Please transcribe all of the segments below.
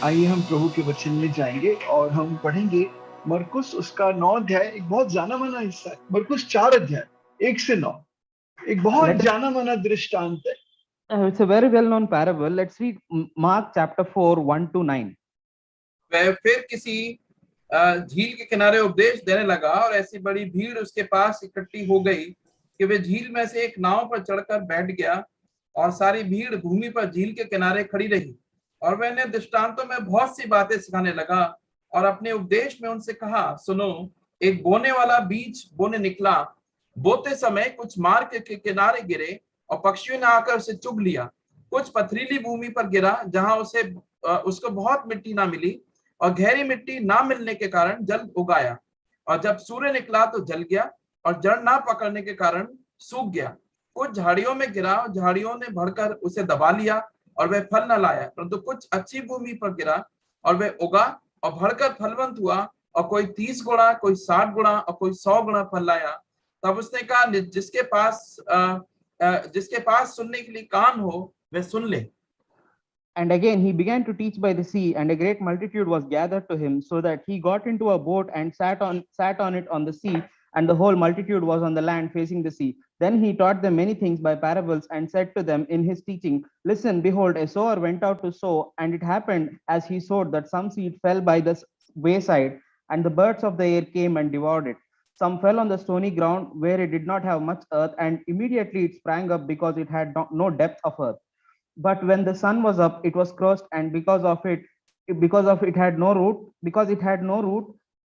आइए हम प्रभु के वचन में जाएंगे और हम पढ़ेंगे मरकुस उसका 9 अध्याय। एक बहुत जाना माना हिस्सा है। मरकुस 4 अध्याय 1 से 9 एक बहुत Let us, जाना माना दृष्टांत है। it's a very well-known parable. Let's read Mark chapter 4, 1 to 9. वह फिर किसी झील के किनारे उपदेश देने लगा और ऐसी बड़ी भीड़ उसके पास इकट्ठी हो गई कि वे झील में से एक नाव पर चढ़कर बैठ गया और सारी भीड़ भूमि पर झील के किनारे खड़ी रही। और वह इन्हें दृष्टांतों में बहुत सी बातें सिखाने लगा और अपने उपदेश में उनसे कहा, सुनो, एक बोने वाला बीज बोने निकला। बोते समय कुछ मार्ग के किनारे गिरे और पक्षियों ने आकर उसे चुग लिया। कुछ पथरीली भूमि पर गिरा जहां उसको बहुत मिट्टी ना मिली और गहरी मिट्टी ना मिलने के कारण जल उगाया, और जब सूर्य निकला तो जल गया और जड़ ना पकड़ने के कारण सूख गया। कुछ झाड़ियों में गिरा और झाड़ियों ने बढ़कर उसे दबा लिया और वह फल न लाया। परंतु कुछ अच्छी भूमि पर गिरा और वह उगा और बढ़कर फलवंत हुआ, और कोई 30 गुणा, कोई 60 गुणा और कोई 100 गुणा फल लाया। तब उसने कहा, जिसके पास सुनने के लिए कान हो वह सुन ले। And again he began to teach by the sea, and a great multitude was gathered to him, so that he got into a boat and sat on it on the sea, and the whole multitude was on the land facing the sea. Then he taught them many things by parables, and said to them in his teaching, Listen, behold, a sower went out to sow, and it happened as he sowed that some seed fell by the wayside, and the birds of the air came and devoured it. Some fell on the stony ground where it did not have much earth, and immediately it sprang up because it had no depth of earth. But when the sun was up, it was crushed, and because it had no root,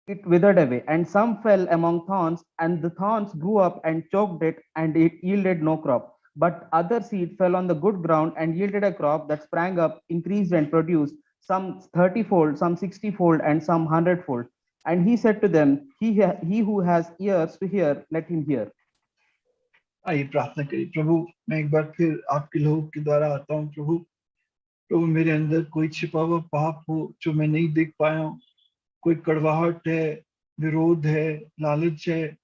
it withered away. And some fell among thorns, and the thorns grew up and choked it, and it yielded no crop. But other seed fell on the good ground and yielded a crop that sprang up, increased, and produced some 30-fold, some 60-fold, and some 100-fold. And he said to them, He who has ears to hear, let him hear. आइए प्रार्थना करिए। प्रभु, मैं एक बार फिर आपके लोगों के द्वारा आता हूँ। प्रभु मेरे अंदर कोई छिपा हुआ पाप हो जो मैं नहीं देख पाया हूँ, कोई कड़वाहट है, विरोध है, लालच है,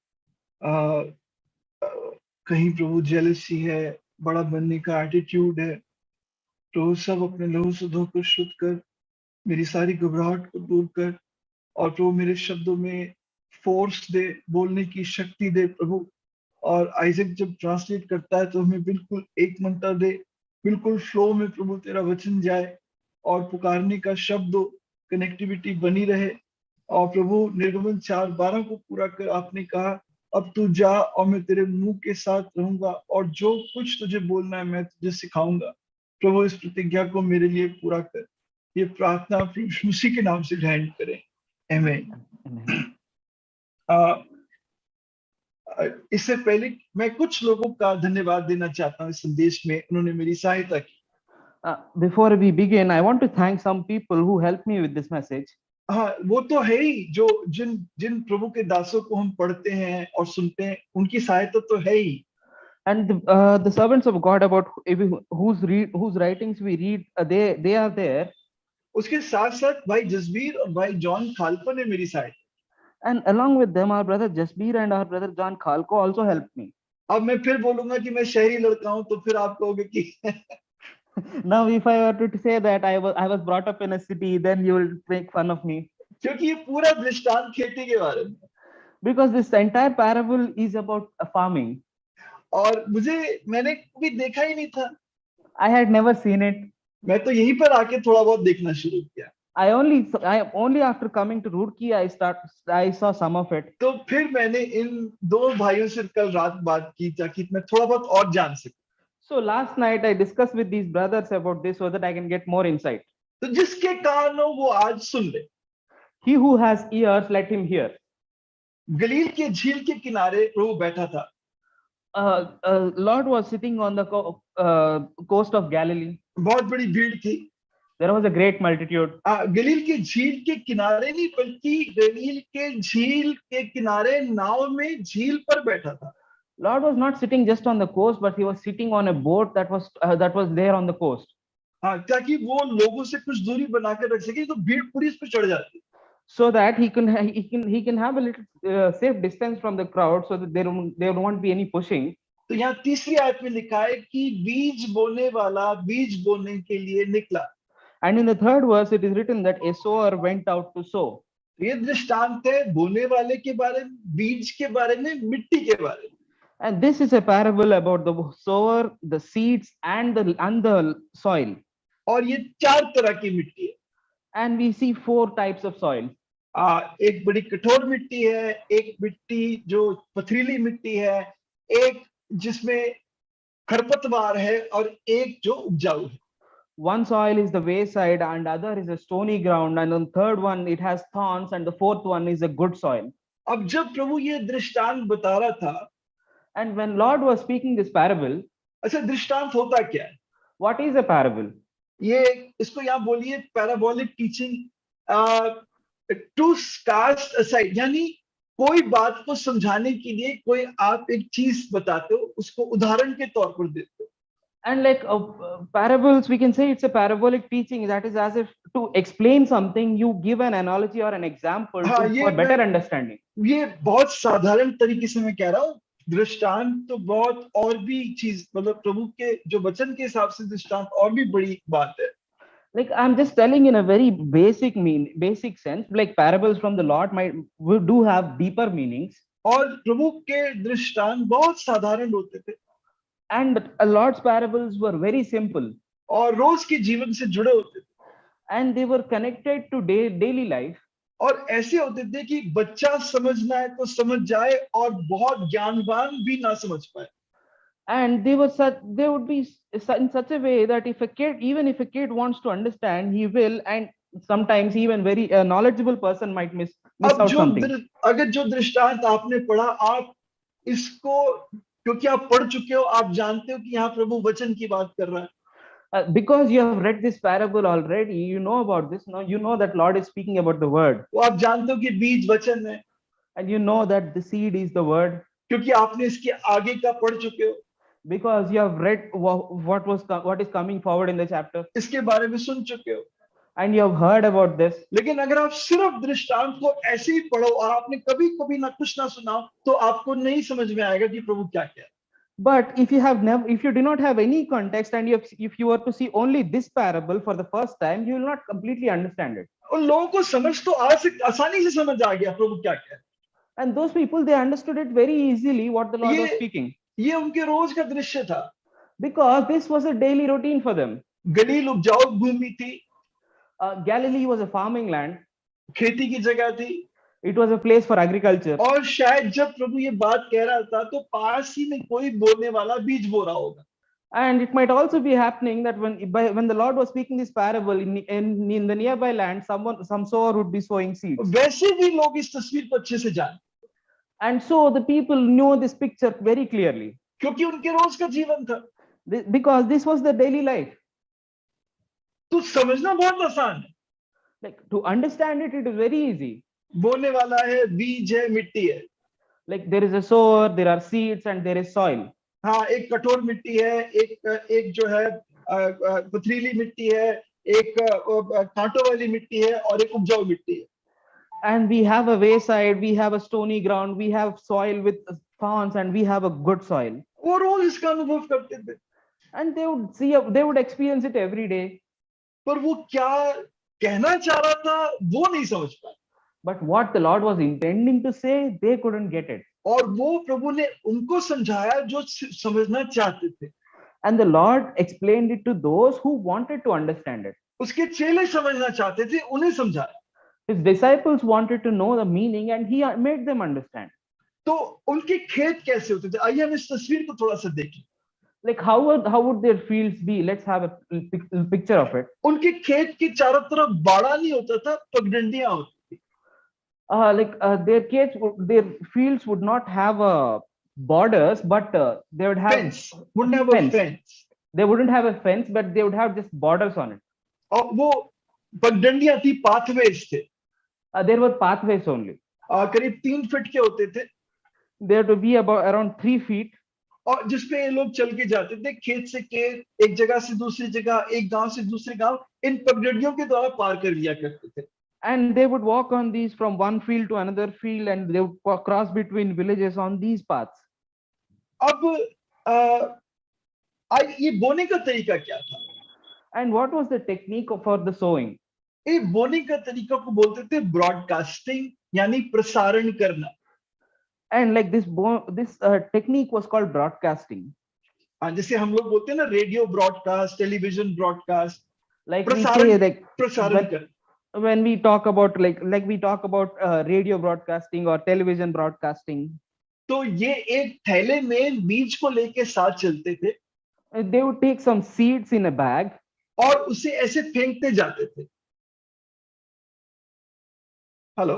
कहीं प्रभु जेलसी है, बड़ा बनने का एटीट्यूड है। प्रभु सब अपने लहू से धोकर शुद्ध कर, मेरी सारी घबराहट को दूर कर, और प्रभु मेरे शब्दों में फोर्स दे, बोलने की शक्ति दे प्रभु। और आइजक जब ट्रांसलेट करता है तो हमें बिल्कुल एक मंत्र दे, बिल्कुल फ्लो में प्रभु तेरा वचन जाए और पुकारने का शब्द हो, कनेक्टिविटी बनी रहे। और प्रभु निर्गमन 4:12 को पूरा कर आपने कहा, अब तू जा और मैं तेरे मुंह के साथ रहूंगा और जो कुछ तुझे बोलना है मैं तुझे सिखाऊंगा। प्रभु इस प्रतिज्ञा को मेरे लिए पूरा कर। ये प्रार्थना प्रभु यीशु मसीह के नाम से ग्रहण करें, आमीन। इससे पहले मैं कुछ लोगों का धन्यवाद देना चाहता हूँ। इस संदेश में उन्होंने मेरी सहायता की। Before we begin, I want to thank some people who helped me with this message. हाँ, वो तो है ही, जो जिन प्रभु के दासों को हम पढ़ते हैं और सुनते हैं, उनकी सहायता तो है ही। And the servants of God about whose writings we read, they are there. उसके साथ साथ भाई जसबीर और भाई जॉन खालपा ने मेरी सहायता। And along with them, our brother Jasbir and our brother John Khalko also helped me. अब मैं फिर बोलूंगा कि मैं शहरी लड़का हूं तो फिर आप कहोगे कि Now if I were to say that I was brought up in a city, then you will make fun of me. क्योंकि ये पूरा दृष्टांत खेती के बारे में, because this entire parable is about farming. और मैंने कभी देखा ही नहीं था। I had never seen it. मैं तो यहीं पर आके थोड़ा बहुत देखना शुरू किया। I only after coming to Roorkee I saw some of it. तो फिर मैंने इन दो भाइयों से कल रात बात की ताकि मैं थोड़ा बहुत और जान सकूं। So last night I discussed with these brothers about this so that I can get more insight. तो जिसके कान हो वो आज सुन ले। He who has ears, let him hear. गलील के झील के किनारे प्रभु बैठा था। Lord was sitting on the coast of Galilee. बहुत बड़ी भीड़ थी। There was a great multitude. गलील के झील के किनारे नहीं, बल्कि गलील के झील के किनारे नाव में झील पर बैठा था। Lord was not sitting just on the coast, but he was sitting on a boat that was there on the coast. हाँ, ताकि वो लोगों से कुछ दूरी बनाकर रख सके, तो भीड़ पूरी इस पर चढ़ जाती। So that he can have a little safe distance from the crowd, so that there won't be any pushing. तो यहाँ तीसरी आयत में लिखा है कि बीज बोने वाला बीज बोने के लिए निकला। And in the third verse, it is written that a sower went out to sow. ये दृष्टांत है बोने वाले के बारे में, बीज के बारे में, मिट्टी के बारे में। And this is a parable about the sower, the seeds, and the soil. और ये 4 तरह की मिट्टी है। And we see 4 types of soil. एक बड़ी कठोर मिट्टी है, एक मिट्टी जो पथरीली मिट्टी है, एक जिसमें खरपतवार है और एक जो उपजाऊ है। One soil is the wayside, and other is a stony ground, and on third one it has thorns, and the fourth one is a good soil. अब जब प्रभु ये दृष्टांत बता रहा था, And when Lord was speaking this parable, अच्छा दृष्टांत होता क्या है? what is a parable? ये इसको यहाँ बोलिए parabolic teaching to cost aside, यानी कोई बात को समझाने के लिए कोई आप एक चीज बताते हो, उसको उदाहरण के तौर पर देते हो। And like parables, we can say it's a parabolic teaching. That is as if to explain something, you give an analogy or an example for better understanding. ये बहुत साधारण तरीके से मैं कह रहा हूँ। दृष्टांत तो बहुत और भी चीज, मतलब प्रभु के जो वचन के हिसाब से दृष्टांत और भी बड़ी बात है। Like I'm just telling in a very basic sense, like parables from the Lord do have deeper meanings. और प्रभु के दृष्टांत बहुत साधारण होते थे। And Lord's parables were very simple. और रोज के जीवन से जुड़े होते थे। And they were connected to daily life. और ऐसे होते थे कि बच्चा समझना है तो समझ जाए और बहुत ज्ञानवान भी ना समझ पाए। And they would be in such a way that even if a kid wants to understand, he will, and sometimes even very knowledgeable person might miss out something. अगर जो दृष्टांत आपने पढ़ा, आप इसको क्योंकि आप पढ़ चुके हो, आप जानते हो कि यहाँ प्रभु वचन की बात कर रहा है। Because you have read this parable already, you know about this. Now you know that Lord is speaking about the word. वो आप जानते हो कि बीज वचन है। And you know that the seed is the word. क्योंकि आपने इसके आगे का पढ़ चुके हो। Because you have read what is coming forward in the chapter. इसके बारे में सुन चुके हो। And you have heard about this. लेकिन अगर आप सिर्फ दृष्टांत को ऐसे ही पढ़ो और आपने कभी ना कुछ ना सुना, तो आपको नहीं समझ में आएगा कि प्रभु क्या कह रहा है। But if you do not have any context, and if you were to see only this parable for the first time, you will not completely understand it. उन लोगों को समझ तो आसानी से समझ आ गया प्रभु क्या कह रहा है। And those people, they understood it very easily what the Lord was speaking. ये उनके रोज का दृश्य था। Because this was a daily routine for them. गलील उपजाऊ भूमि थी। Galilee was a farming land. खेती की जगह थी। It was a place for agriculture. और शायद जब प्रभु ये बात कह रहा था तो पास ही में कोई बोने वाला बीज बो रहा होगा। And it might also be happening that when the Lord was speaking this parable in the nearby land, some sower would be sowing seeds. वैसे भी लोग इस तस्वीर को अच्छे से जानते। And so the people know this picture very clearly. क्योंकि उनके रोज का जीवन था। Because this was the daily life. तो समझना बहुत आसान है। Like to understand it is very easy. बोने वाला है, बीज है, मिट्टी है। Like there is a sower, there are seeds, and there is soil. हाँ, एक कठोर मिट्टी है, एक जो है पथरीली मिट्टी है, एक कांटों वाली मिट्टी है और एक उपजाऊ मिट्टी है। And we have a wayside, we have a stony ground, we have soil with thorns, and we have a good soil. वो रोज इसका अनुभव करते थे। And they would experience it every day. पर वो क्या कहना चाह रहा था वो नहीं समझ पाए। But what the Lord was intending to say, they couldn't get it. और वो प्रभु ने उनको समझाया जो समझना चाहते थे। And the Lord explained it to those who wanted to understand it. उसके चेले समझना चाहते थे, उन्हें समझाया। His disciples wanted to know the meaning, and he made them understand. तो उनके खेत कैसे होते थे? आइए हम इस तस्वीर को थोड़ा सा देखें। Like how would their fields be? Let's have a picture of it. उनके खेत के चारों तरफ बाड़ा नहीं होता था, पगडंडियां होती थी। Their fields would not have borders, but they would have fence. Wouldn't have a fence. They wouldn't have a fence, but they would have just borders on it. और वो पगडंडियां थी, pathways थे। There were pathways only. करीब 3 feet के होते थे। They had to be around 3 feet. और जिसपे ये लोग चल के जाते थे, खेत से खेत, एक जगह से दूसरी जगह, एक गांव से दूसरे गांव, इन पगडंडियों के द्वारा पार कर लिया करते थे। And they would walk on these from one field to another field, and they would cross between villages on these paths. अब ये बोने का तरीका क्या था? And what was the technique for the sowing? ये बोने का तरीका को बोलते थे ब्रॉडकास्टिंग, यानी प्रसारण करना. And like this technique was called broadcasting. जैसे हम लोग बोलते हैं ना radio broadcast, television broadcast, Like we say, like प्रसारण कर. when we talk about like we talk about radio broadcasting or television broadcasting, तो ये एक थैले में बीज को लेके साथ चलते थे they would take some seeds in a bag और उसे ऐसे फेंकते जाते थे. Hello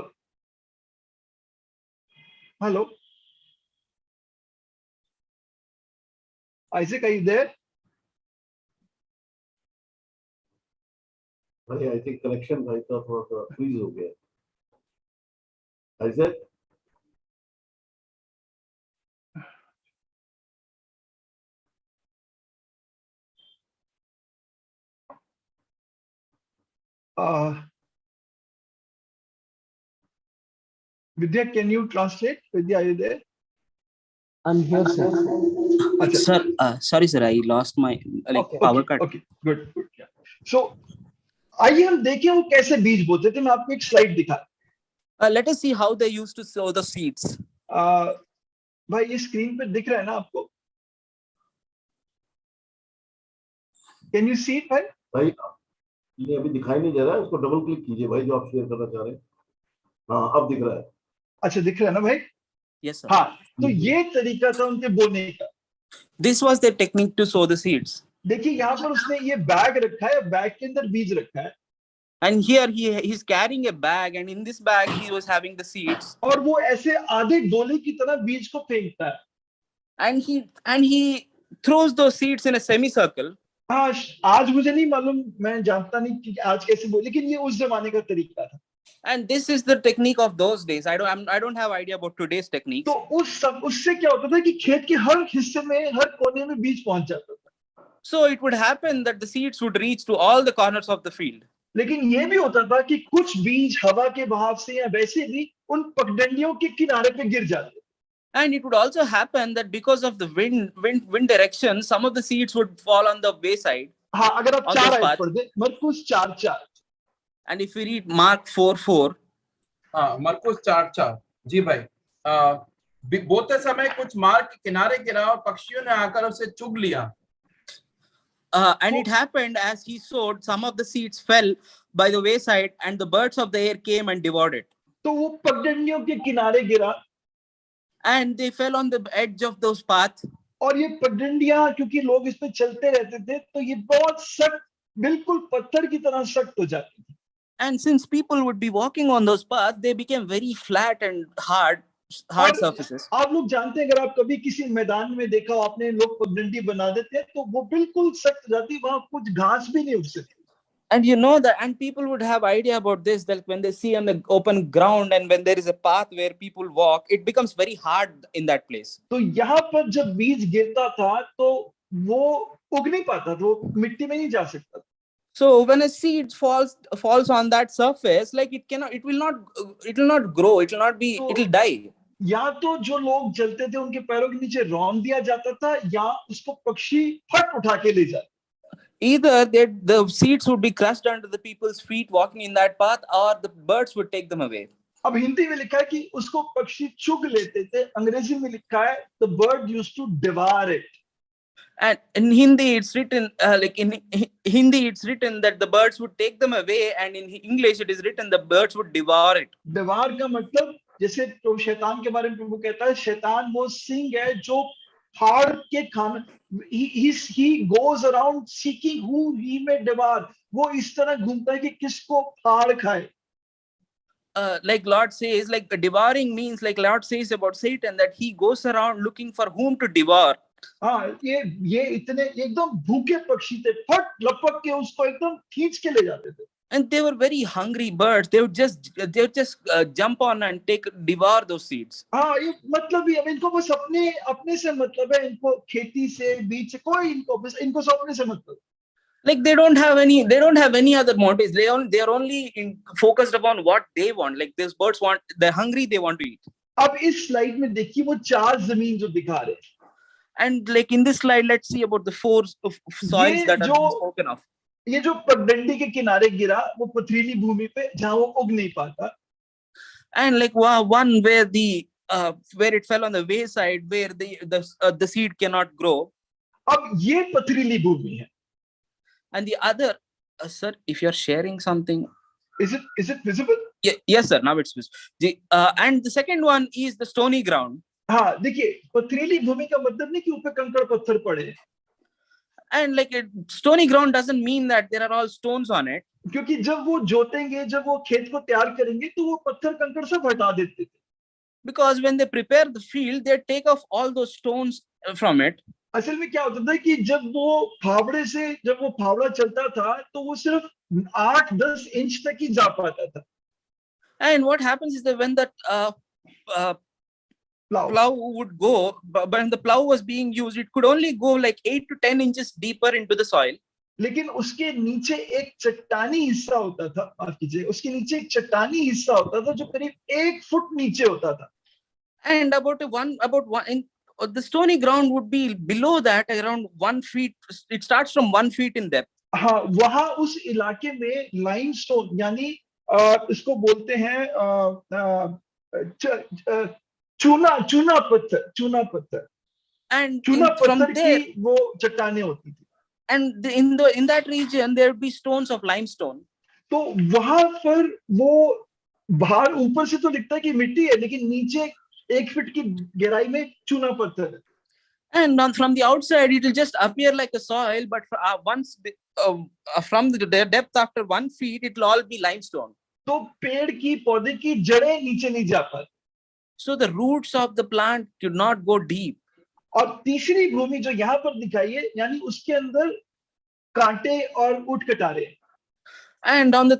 hello Isaac, are you there? I think connection भाई का थोड़ा सा freeze हो गया. Isaac? Vidya, can you translate? Vidya, are you there? I'm here, sir. Achha. Sir, sorry, sir. I lost my power cut. Okay, good. Yeah. So, आइए हम देखें वो कैसे बीज बोते थे. मैं आपको एक स्लाइड दिखा. Let us see how they used to sow the seeds. भाई ये स्क्रीन पे दिख रहा है ना आपको? Can you see it, भाई? भाई ये अभी दिखाई नहीं दे रहा है, उसको डबल क्लिक कीजिए भाई जो आप शेयर करना चाह रहे हैं. हाँ, अब दिख रहा है. अच्छा, दिख रहा है ना भाई? Yes, sir. हाँ, तो ये तरीका था उनके बोने का. This was their technique to sow the seeds. देखिए यहाँ पर उसने ये बैग रखा है, बैग के अंदर बीज रखा है. And here he's carrying a bag, and in this bag he was having the seeds. और वो ऐसे आधे गोले की तरह बीज को फेंकता है. And he throws those seeds in a semicircle. हाँ, आज मुझे नहीं मालूम, मैं जानता नहीं कि आज कैसे बोले, लेकिन ये उस जमाने का तरीका था. And this is the technique of those days. I don't have idea about today's techniques. तो उससे क्या होता था कि खेत के हर हिस्से में, हर कोने में बीज पहुंच जाता था. So it would happen that the seeds would reach to all the corners of the field. लेकिन ये भी होता था कि कुछ बीज हवा के बहाव से या वैसे भी उन पगडंडियों के किनारे पे गिर जाते. And it would also happen that because of the wind direction, some of the seeds would fall on the wayside. हाँ, अगर आप On 4 this आयत path. पढ़ दे, मरकुस 4:4. And if we read Mark 4:4, हाँ, मरकुस 4:4. जी भाई. बोते समय कुछ मार्ग के किनारे गिरा और पक्षियों ने आकर उसे चुग लिया. and it happened as he sowed, some of the seeds fell by the wayside, and the birds of the air came and devoured it. तो वो पगडंडियों के किनारे गिरा. And they fell on the edge of those paths. और ये पगडंडियां, क्योंकि लोग इस पे चलते रहते थे, तो ये बहुत सख्त, बिल्कुल पत्थर की तरह सख्त हो जाती थी. And since people would be walking on those paths, they became very flat and hard surfaces. आप लोग जानते हैं, अगर आप कभी किसी मैदान में देखा हो आपने, लोग पगडंडी बना देते हैं तो वो बिल्कुल सख्त जाती, वहां कुछ घास भी नहीं उग सकती. And you know that, and people would have idea about this, that when they see on the open ground and when there is a path where people walk, it becomes very hard in that place. तो यहाँ पर जब बीज गिरता था तो वो उग नहीं पाता था, वो मिट्टी में नहीं जा सकता. So when a seed falls on that surface, like it will not grow, it will not be, it will die. या तो जो लोग चलते थे उनके पैरों के नीचे रौंद दिया जाता था, या उसको पक्षी फट उठा के ले जाते. Either the seeds would be crushed under the people's feet walking in that path, or the birds would take them away. अब हिंदी में लिखा है कि उसको पक्षी चुग लेते थे. अंग्रेजी में लिखा है the bird used to devour it. And in Hindi it's written that the birds would take them away, and in English it is written the birds would devour it. devour का मतलब, जैसे तो शैतान के बारे में प्रभु कहता है, शैतान वो सिंह है जो फाड़ के खाना, he goes around seeking who he may devour. वो इस तरह घूमता है कि किसको फाड़ खाए. Like Lord says, like devouring means, like Lord says about Satan, that he goes around looking for whom to devour. हाँ, ये इतने एकदम भूखे पक्षी थे, फट लपक के उसको एकदम खींच के ले जाते थे. And they were very hungry birds. They would just jump on and devour those seeds. हाँ, ये मतलब ही, इनको बस अपने से मतलब है, इनको खेती से, बीज से कोई, इनको सब अपने से मतलब. Like they don't have any other motives. They are only focused upon what they want. Like these birds want, they're hungry, they want to eat. अब इस स्लाइड में देखिए वो 4 जमीन जो दिखा रहे हैं. And like in this slide, let's see about the 4 soils that are spoken of. ये जो पगडंडी के किनारे गिरा वो पथरीली भूमि पे जहां वो उग नहीं पाता, and like one where it fell on the wayside where the seed cannot grow, अब ये पथरीली भूमि है. and the other, sir, if you're sharing something, Is it visible? yes sir, now it's visible. And the second one is the stony ground. हाँ, देखिए पथरीली भूमि का मतलब नहीं कि ऊपर कंकड़ पत्थर पड़े, And like stony ground doesn't mean that there are all stones on it, क्योंकि जब वो जोतेंगे, जब वो खेत को तैयार करेंगे तो वो पत्थर कंकड़ सब हटा देते थे. because when they prepare the field, they take off all those stones from it. असल में क्या होता था कि जब वो फावड़ा चलता था तो वो सिर्फ 8-10 इंच तक ही जा पाता था. And what happens is that when that plough plow would go, but when the plow was being used, it could only go like 8 to 10 inches deeper into the soil. लेकिन उसके नीचे एक चट्टानी हिस्सा होता था, माफ कीजिए, उसके नीचे एक चट्टानी हिस्सा होता था जो करीब 1 फुट नीचे होता था. And the stony ground would be below that, around 1 feet. It starts from 1 feet in depth. हाँ, वहां उस इलाके में लाइमस्टोन यानी इसको बोलते हैं चूना पत्थर And पत्थर from there, की वो चट्टानें होती थी. and in that region there would be stones of limestone. तो वहां पर वो बाहर ऊपर से तो दिखता है कि मिट्टी है, लेकिन नीचे 1 फीट की गहराई में चूना पत्थर है. And from the outside it will just appear like a soil, but from the depth after 1 feet it will all be limestone. तो पेड़ की पौधे की जड़ें नीचे नहीं जा पाती. So the roots of the plant could not go deep. और तीसरी भूमि जो यहाँ पर दिखाई है, यानी उसके अंदर कांटे और ऊंट Katare. And on the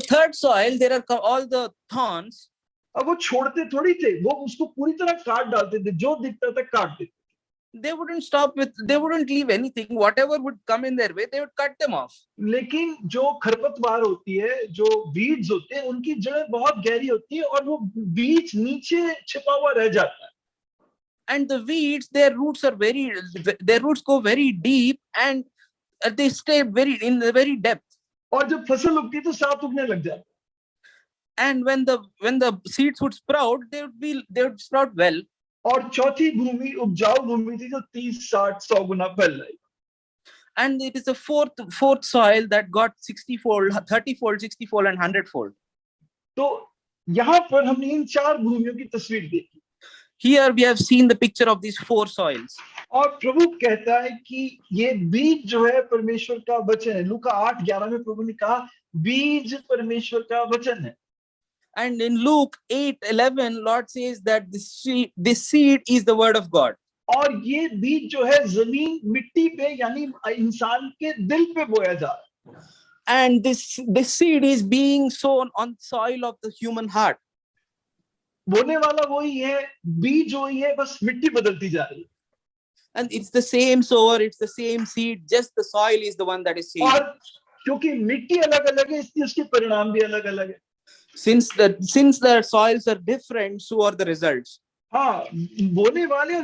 third soil there are all the thorns. अब वो छोड़ते थोड़ी थे, वो उसको पूरी तरह काट डालते थे, जो दिखता था काट देते. They wouldn't leave anything. Whatever would come in their way, they would cut them off. लेकिन जो खरपतवार होती है, जो वीड्स होते हैं, उनकी जड़ें बहुत गहरी होती है और वो बीज नीचे छिपा हुआ रह जाता है. And the weeds, their roots go very deep, and they stay in the very depth. और जब फसल उगती है तो साथ उगने लग जाती है. And when the seeds would sprout, they would sprout well. और चौथी भूमि उपजाऊ भूमि थी जो 30-60-100 गुना फल लाई. And it is the fourth soil that got 60-fold, 30-fold, 60-fold, and 100-fold. तो यहाँ पर हमने इन 4 भूमियों की तस्वीर देखी. Here we have seen the picture of these 4 soils. और प्रभु कहता है कि ये बीज जो है परमेश्वर का वचन है. लूका 8:11 में प्रभु ने कहा बीज परमेश्वर का वचन है. And in Luke 8:11, Lord says that this seed is the word of God. और ये बीज जो है जमीन मिट्टी पे यानी इंसान के दिल पे बोया जा रहा है. And this seed is being sown on soil of the human heart. बोने वाला वही है, बीज वही है, बस मिट्टी बदलती जा रही है. And it's the same sower, it's the same seed, just the soil is the one that is changed. और क्योंकि मिट्टी अलग अलग है, इसलिए उसके परिणाम भी अलग अलग है. Since the soils are different, so are the results. हाँ, बोने वाला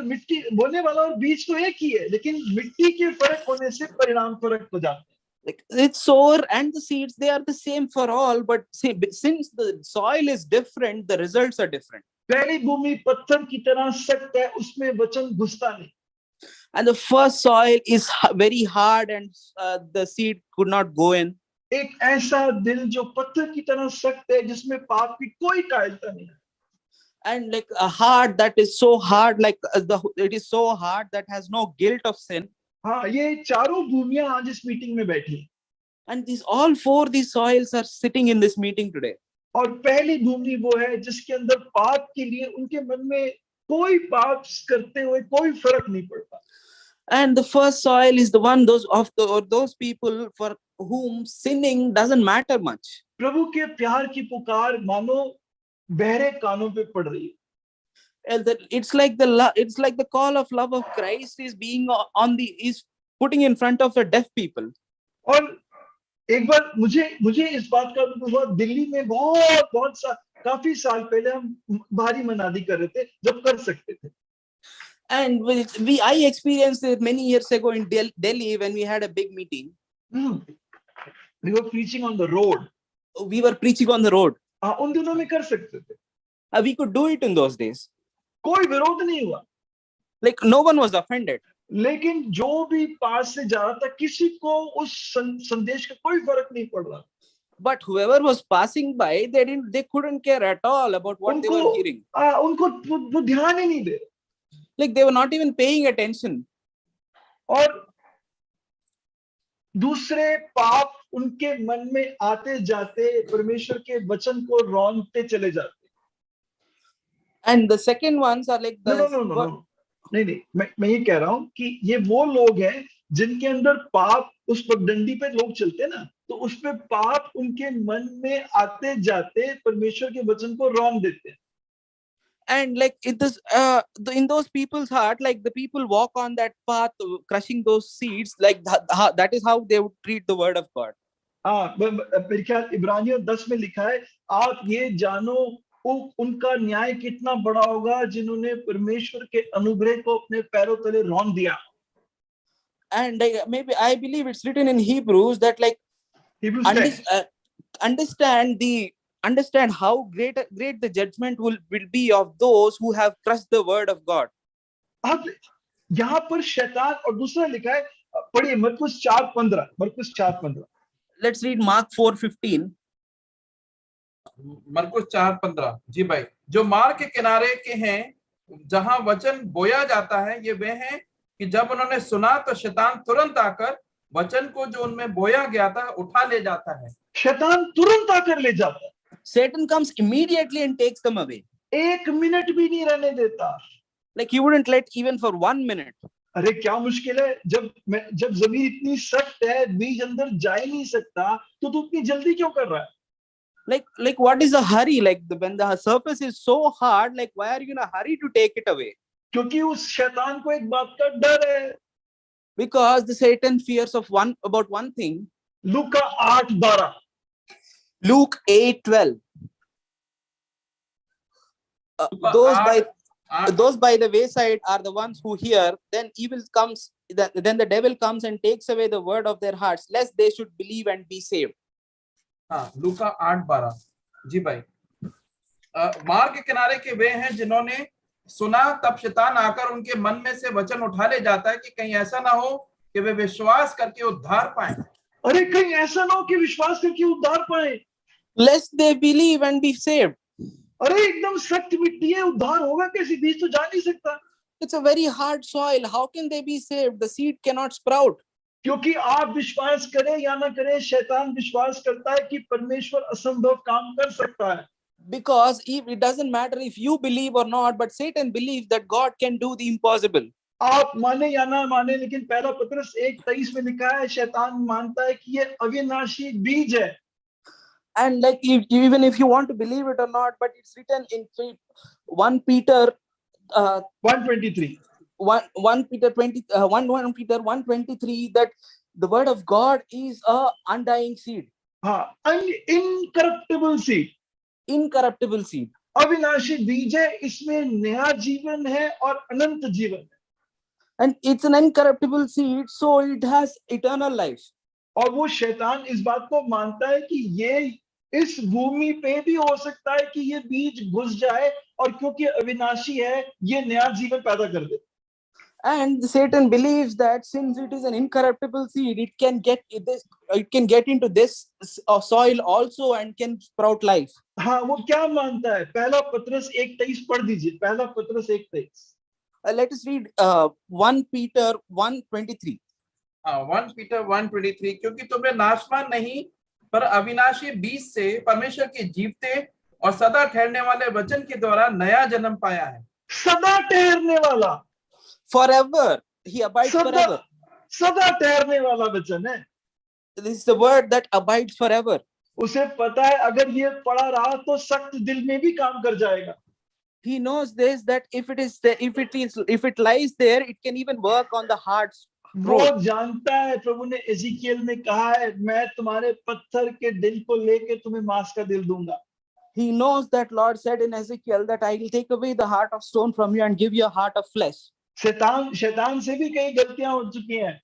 और बीज तो एक ही है, लेकिन मिट्टी के फर्क होने से परिणाम फर्क हो जाते हैं. Like it's sower and the seeds, they are the same for all, but since the soil is different, the results are different. पहली भूमि पत्थर की तरह सख्त है, उसमें वचन घुसता नहीं. And the first soil is very hard, and the seed could not go in. एक ऐसा दिल जो पत्थर की तरह सख्त है, जिसमें पाप की कोई टालता नहीं. And like a heart that is so hard, like it is so hard that has no guilt of sin. हाँ, ये चारों भूमियां आज इस मीटिंग में बैठी हैं. And all 4 these soils are sitting in this meeting today. और पहली भूमि वो है जिसके अंदर पाप के लिए उनके मन में कोई पाप करते हुए कोई फर्क नहीं पड़ता. And the first soil is the one those people for whom sinning doesn't matter much. प्रभु के प्यार की पुकार मानो बहरे कानों पे पड़ रही है. It's like the call of love of Christ is putting in front of the deaf people. और एक बार मुझे इस बात का अनुभव हुआ. दिल्ली में काफी साल पहले हम भारी मनादी कर रहे थे जब कर सकते थे. And I experienced it many years ago in Delhi when we had a big meeting. We were preaching on the road. We were preaching on the road. हाँ, उन दिनों में कर सकते थे, We could do it in those days. कोई विरोध नहीं हुआ. Like no one was offended. लेकिन जो भी पास से जा रहा था, किसी को उस संदेश का कोई फर्क नहीं पड़ रहा. But whoever was passing by, they couldn't care at all about what they were hearing. उनको वो ध्यान ही नहीं दे. Like they were not even paying attention. और दूसरे पाप उनके मन में आते जाते परमेश्वर के वचन को रौंदते चले जाते. And the second ones are like the no. नहीं, मैं ये कह रहा हूं कि ये वो लोग हैं जिनके अंदर पाप, उस पगडंडी पे लोग चलते हैं ना, तो उस पे पाप उनके मन में आते जाते परमेश्वर के वचन को रौंद देते हैं. And like in those people's heart, like the people walk on that path, crushing those seeds, like that is how they would treat the word of God. हाँ, मेरे ख्याल इब्रानियों 10 में लिखा है, आप ये जानो उनका न्याय कितना बड़ा होगा जिन्होंने परमेश्वर के अनुग्रह को अपने पैरों तले रौंद दिया. And maybe I believe it's written in Hebrews that like understand how great the judgment will be of those who have crushed the word of God. अब यहाँ पर शैतान और दूसरा लिखा है, पढ़िए मरकुस 4:15. Let's read Mark 4:15. मरकुस 4:15. जी भाई, जो मार्ग के किनारे के हैं जहां वचन बोया जाता है, ये वे हैं कि जब उन्होंने सुना तो शैतान तुरंत आकर वचन को जो उनमें बोया गया था उठा ले जाता है. शैतान तुरंत आकर ले जाता है. Satan comes immediately and takes them away. एक मिनट भी नहीं रहने देता. Like he wouldn't let even for 1 minute. अरे क्या मुश्किल है, जब जमीन इतनी सख्त है, बीज अंदर जा ही नहीं सकता, तो तू इतनी जल्दी क्यों कर रहा है? Like what is the hurry? Like when the surface is so hard, like why are you in a hurry to take it away? क्योंकि उस शैतान को एक बात का डर है. Because the Satan fears about one thing. Luka 8:12. Luke 8:12. Those by the wayside are the ones who hear. Then the devil comes and takes away the word of their hearts, lest they should believe and be saved. हाँ, लूका 8:12. जी भाई, मार्ग के किनारे के वे हैं जिन्होंने सुना, तब शैतान आकर उनके मन में से वचन उठा ले जाता है कि कहीं ऐसा ना हो कि वे विश्वास करके उद्धार पाएं. अरे कहीं ऐसा ना हो कि विश्वास करके उद्धार पाएं. Lest they believe and be saved. अरे एकदम सख्त मिट्टी है, उद्धार होगा कैसे? बीज तो जा नहीं सकता. It's a very hard soil. How can they be saved? The seed cannot sprout. क्योंकि आप विश्वास करें या ना करें, शैतान विश्वास करता है कि परमेश्वर असंभव काम कर सकता है. Because it doesn't matter if you believe or not, but Satan believes that God can do the impossible. आप माने या ना माने, लेकिन पहला पत्रस 1:23 में लिखा है, शैतान मानता है कि ये अविनाशी बीज है. And like even if you want to believe it or not, but it's written in 1 Peter 1:23. 1 Peter 1:23 that the word of God is a undying seed. हाँ, incorruptible seed. Incorruptible seed. अविनाशी बीज है, इसमें नया जीवन है और अनंत जीवन है. And it's an incorruptible seed, so it has eternal life. और वो शैतान इस बात को मानता है कि ये इस भूमि पे भी हो सकता है कि ये बीज घुस जाए, और क्योंकि अविनाशी है, ये नया जीवन पैदा कर दे. And Satan believes that since it is an incorruptible seed, it can get into this soil also and can sprout life. हाँ, वो क्या मानता है? पहला पत्रस 1:23 पढ़ दीजिए. पहला पत्रस 1:23. Let us read 1 Peter 1:23. 1 Peter 1:23. क्योंकि तुमने नाशवान नहीं पर अविनाशी बीज से परमेश्वर के जीवते और सदा ठहरने वाले वचन के द्वारा नया जन्म पाया है. सदा ठहरने वाला. Forever. He abides forever. सदा ठहरने वाला वचन है. This is the word that abides forever. उसे पता है अगर ये पड़ा रहा तो सख्त दिल में भी काम कर जाएगा. He knows this, that if it lies there, it can even work on the hearts. वो जानता है, प्रभु ने एजिकियल में कहा है, मैं तुम्हारे पत्थर के दिल को लेके तुम्हें मांस का दिल दूंगा. He knows that Lord said in Ezekiel that I will take away the heart of stone from you and give you a heart of flesh. शैतान से भी कई गलतियां हो चुकी हैं.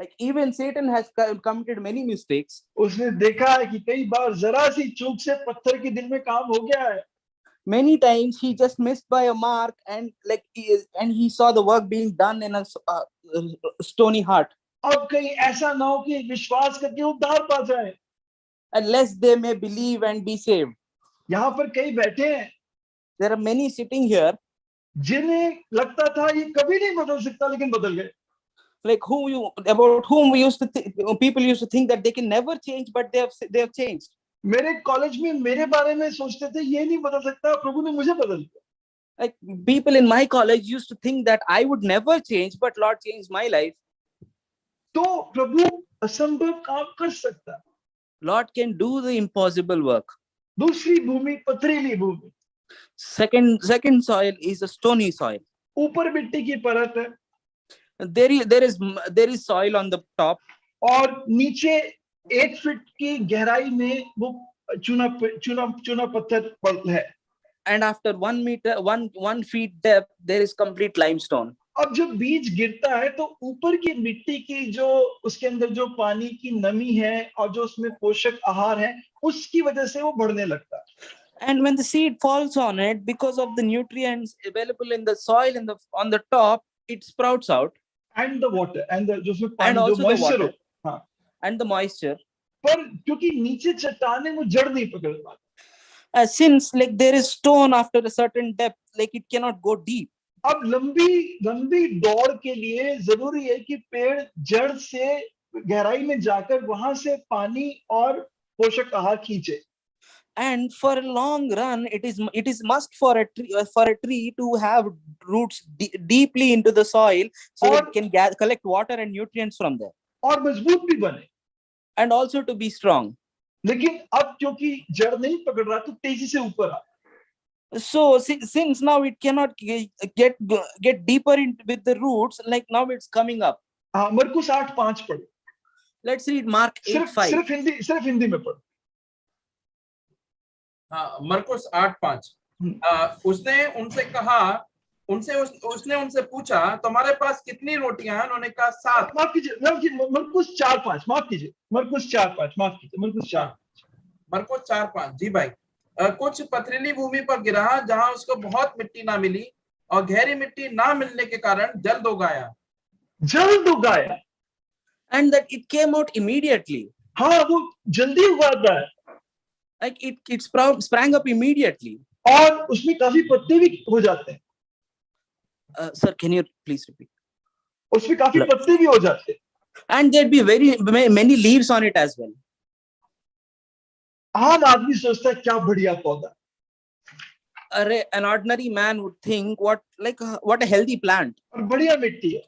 Like even Satan has committed many mistakes. उसने देखा है कि कई बार जरा सी चूक से पत्थर के दिल में काम हो गया है। Many times he just missed by a mark, and he saw the work being done in a stony heart. अब कहीं ऐसा ना हो कि विश्वास करके उद्धार पा जाए। Unless they may believe and be saved. यहाँ पर कई बैठे हैं There are many sitting here, जिन्हें लगता था ये कभी नहीं बदल सकता, लेकिन बदल गए। like about whom we used to people used to think that they can never change, but they have changed. मेरे कॉलेज में मेरे बारे में सोचते थे ये नहीं बदल सकता, प्रभु ने मुझे बदल दिया। Like people in my college used to think that I would never change, but Lord changed my life. तो प्रभु असंभव काम कर सकता है। Lord can do the impossible work. दूसरी भूमि पथरीली भूमि, Second soil is a stony soil. ऊपर मिट्टी की परत है There is soil on the top, और नीचे 1 फीट की गहराई में वो चूना पत्थर है। and after 1 meter, 1 feet depth, there is complete limestone. अब जब बीज गिरता है तो ऊपर की मिट्टी की जो उसके अंदर जो पानी की नमी है और जो उसमें पोषक आहार है, उसकी वजह से वो बढ़ने लगता है। And when the seed falls on it, because of the nutrients available in the soil on the top, it sprouts out. And the water and the जो उसमें And पानी जो also the मॉइस्चर water. हो, हाँ, And the moisture. पर क्योंकि नीचे चट्टान है वो जड़ नहीं पकड़ पाती। Since like there is stone after a certain depth, like it cannot go deep. अब लंबी दौड़ के लिए जरूरी है कि पेड़ जड़ से गहराई में जाकर वहां से पानी और पोषक आहार खींचे। And for a long run, it is must for a tree to have roots deeply into the soil, so that it can collect water and nutrients from there, और मजबूत भी बने। and also to be strong. लेकिन अब क्योंकि जड़ नहीं पकड़ रहा तो तेजी से ऊपर आ। So since now it cannot get deeper with the roots, like now it's coming up. हाँ, मरकुस 8:5 पढ़ो। Let's read Mark 8:5. सिर्फ हिंदी में पढ़ो। हाँ, मरकुस 8:5। उसने उनसे कहा, उसने उनसे पूछा, तुम्हारे पास कितनी रोटियां हैं? उन्होंने कहा 7। माफ कीजिए, मरकुस 4:5 माफ कीजिए, मरकुस 4:5 जी भाई। कुछ पथरीली भूमि पर गिरा जहां उसको बहुत मिट्टी ना मिली, और गहरी मिट्टी ना मिलने के कारण जल्द उगाया। And that it came out immediately. हाँ, वो जल्दी उगाता है। Like it sprang up immediately. और उसमें काफी पत्ते भी हो जाते हैं। Sir, can you please repeat? उसमें काफी पत्ते भी हो जाते हैं। And there'd be many leaves on it as well. आम आदमी सोचता है क्या बढ़िया पौधा। An ordinary man would think what a healthy plant, और बढ़िया मिट्टी है।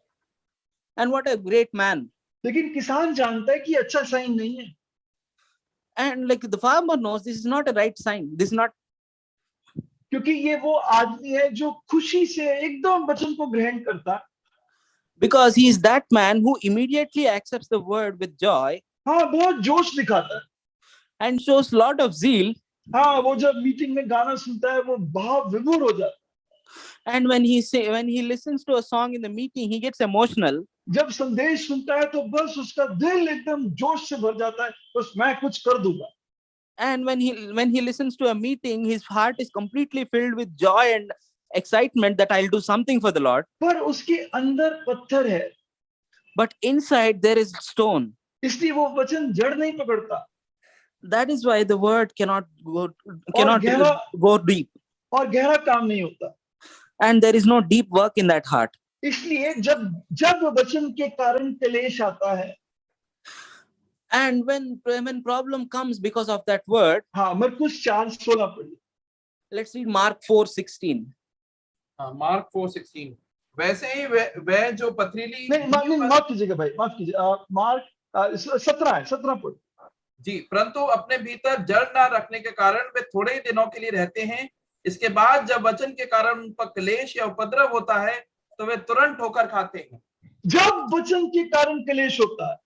and what a great man. लेकिन किसान जानता है कि अच्छा साइन नहीं है। And like the farmer knows this is not a right sign. This is not, क्योंकि ये वो आदमी है जो खुशी से एकदम वचन को ग्रहण करता है। because he is that man who immediately accepts the word with joy हाँ, बहुत जोश दिखाता है। and shows lot of zeal. हाँ, वो जब मीटिंग में गाना सुनता है वो भाव विभोर हो जाता है। And when he listens to a song in the meeting, he gets emotional. जब संदेश सुनता है तो बस उसका दिल एकदम जोश से भर जाता है, बस मैं कुछ कर दूंगा। And when he listens to a meeting, his heart is completely filled with joy and excitement that I'll do something for the Lord. पर उसके अंदर पत्थर है। But inside there is stone. इसलिए वो वचन जड़ नहीं पकड़ता। That is why the word cannot go deep. और गहरा काम नहीं होता। And there is no deep work in that heart. इसलिए जब वचन के कारण क्लेश आता है, and when problem comes because of that word, हाँ, मरकुस 4:16 पढ़िए। let's read Mark 4:16. मार्क 4:16। वैसे ही वह जो पथरीली नहीं, माफ कीजिएगा भाई, माफ कीजिए। मार्क 17 पढ़ो। जी, परंतु अपने भीतर जड़ ना रखने के कारण वे थोड़े ही दिनों के लिए रहते हैं। इसके बाद जब वचन के कारण उन पर क्लेश या उपद्रव होता है तो वे तुरंत ठोकर खाते हैं। जब वचन के कारण क्लेश होता है,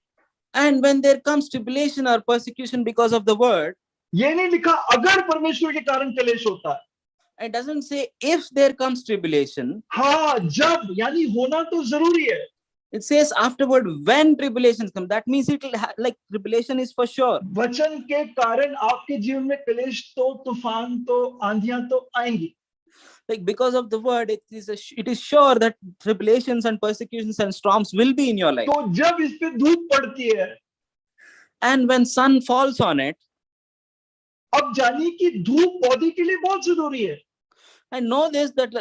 and when there comes tribulation or persecution because of the word, ये नहीं लिखा अगर परमेश्वर के कारण क्लेश होता है। it doesn't say if there comes tribulation. हाँ, जब यानी होना तो जरूरी है। It says afterward when tribulations come. That means it will like tribulation is for sure. वचन के कारण आपके जीवन में क्लेश तो, तूफान तो, आंधियां तो आएंगी. Like because of the word, it is sure that tribulations and persecutions and storms will be in your life. तो जब इस पे धूप पड़ती है, And when sun falls on it, अब जानिए कि धूप पौधे के लिए बहुत जरूरी है. I know this that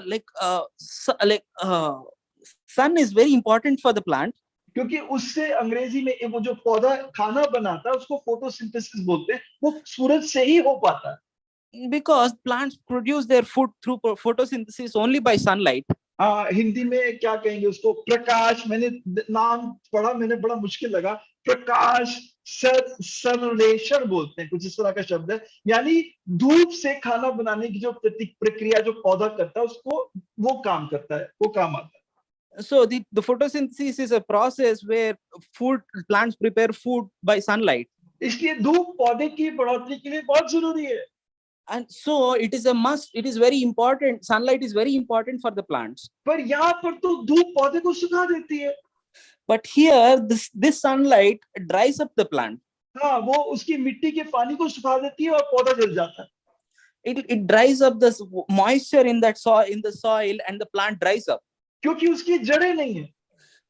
sun is very important for the plant. क्योंकि उससे अंग्रेजी में वो जो पौधा खाना बनाता है उसको फोटोसिंथेसिस बोलते हैं, वो सूरज से ही हो पाता है. Because plants produce their food through photosynthesis only by sunlight. Hindi में क्या कहेंगे उसको, प्रकाश. मैंने नाम पढ़ा, मैंने बड़ा मुश्किल लगा. प्रकाश संश्लेषण बोलते हैं, कुछ इस तरह का शब्द है. यानी धूप से खाना बनाने की जो प्रक्रिया जो पौधा करता है उसको वो काम करता है, वो काम आता है. So the photosynthesis is a process where plants prepare food by sunlight. इसलिए धूप पौधे की बढ़ोतरी के लिए बहुत जरूरी है. And so it is a must. It is very important. Sunlight is very important for the plants. पर यहाँ पर तो धूप पौधे को सुखा देती है. But here, this sunlight dries up the plant. हाँ, वो उसकी मिट्टी के पानी को सुखा देती है और पौधा जल जाता है. It dries up the moisture in the soil, and the plant dries up. क्योंकि उसकी जड़ें नहीं है.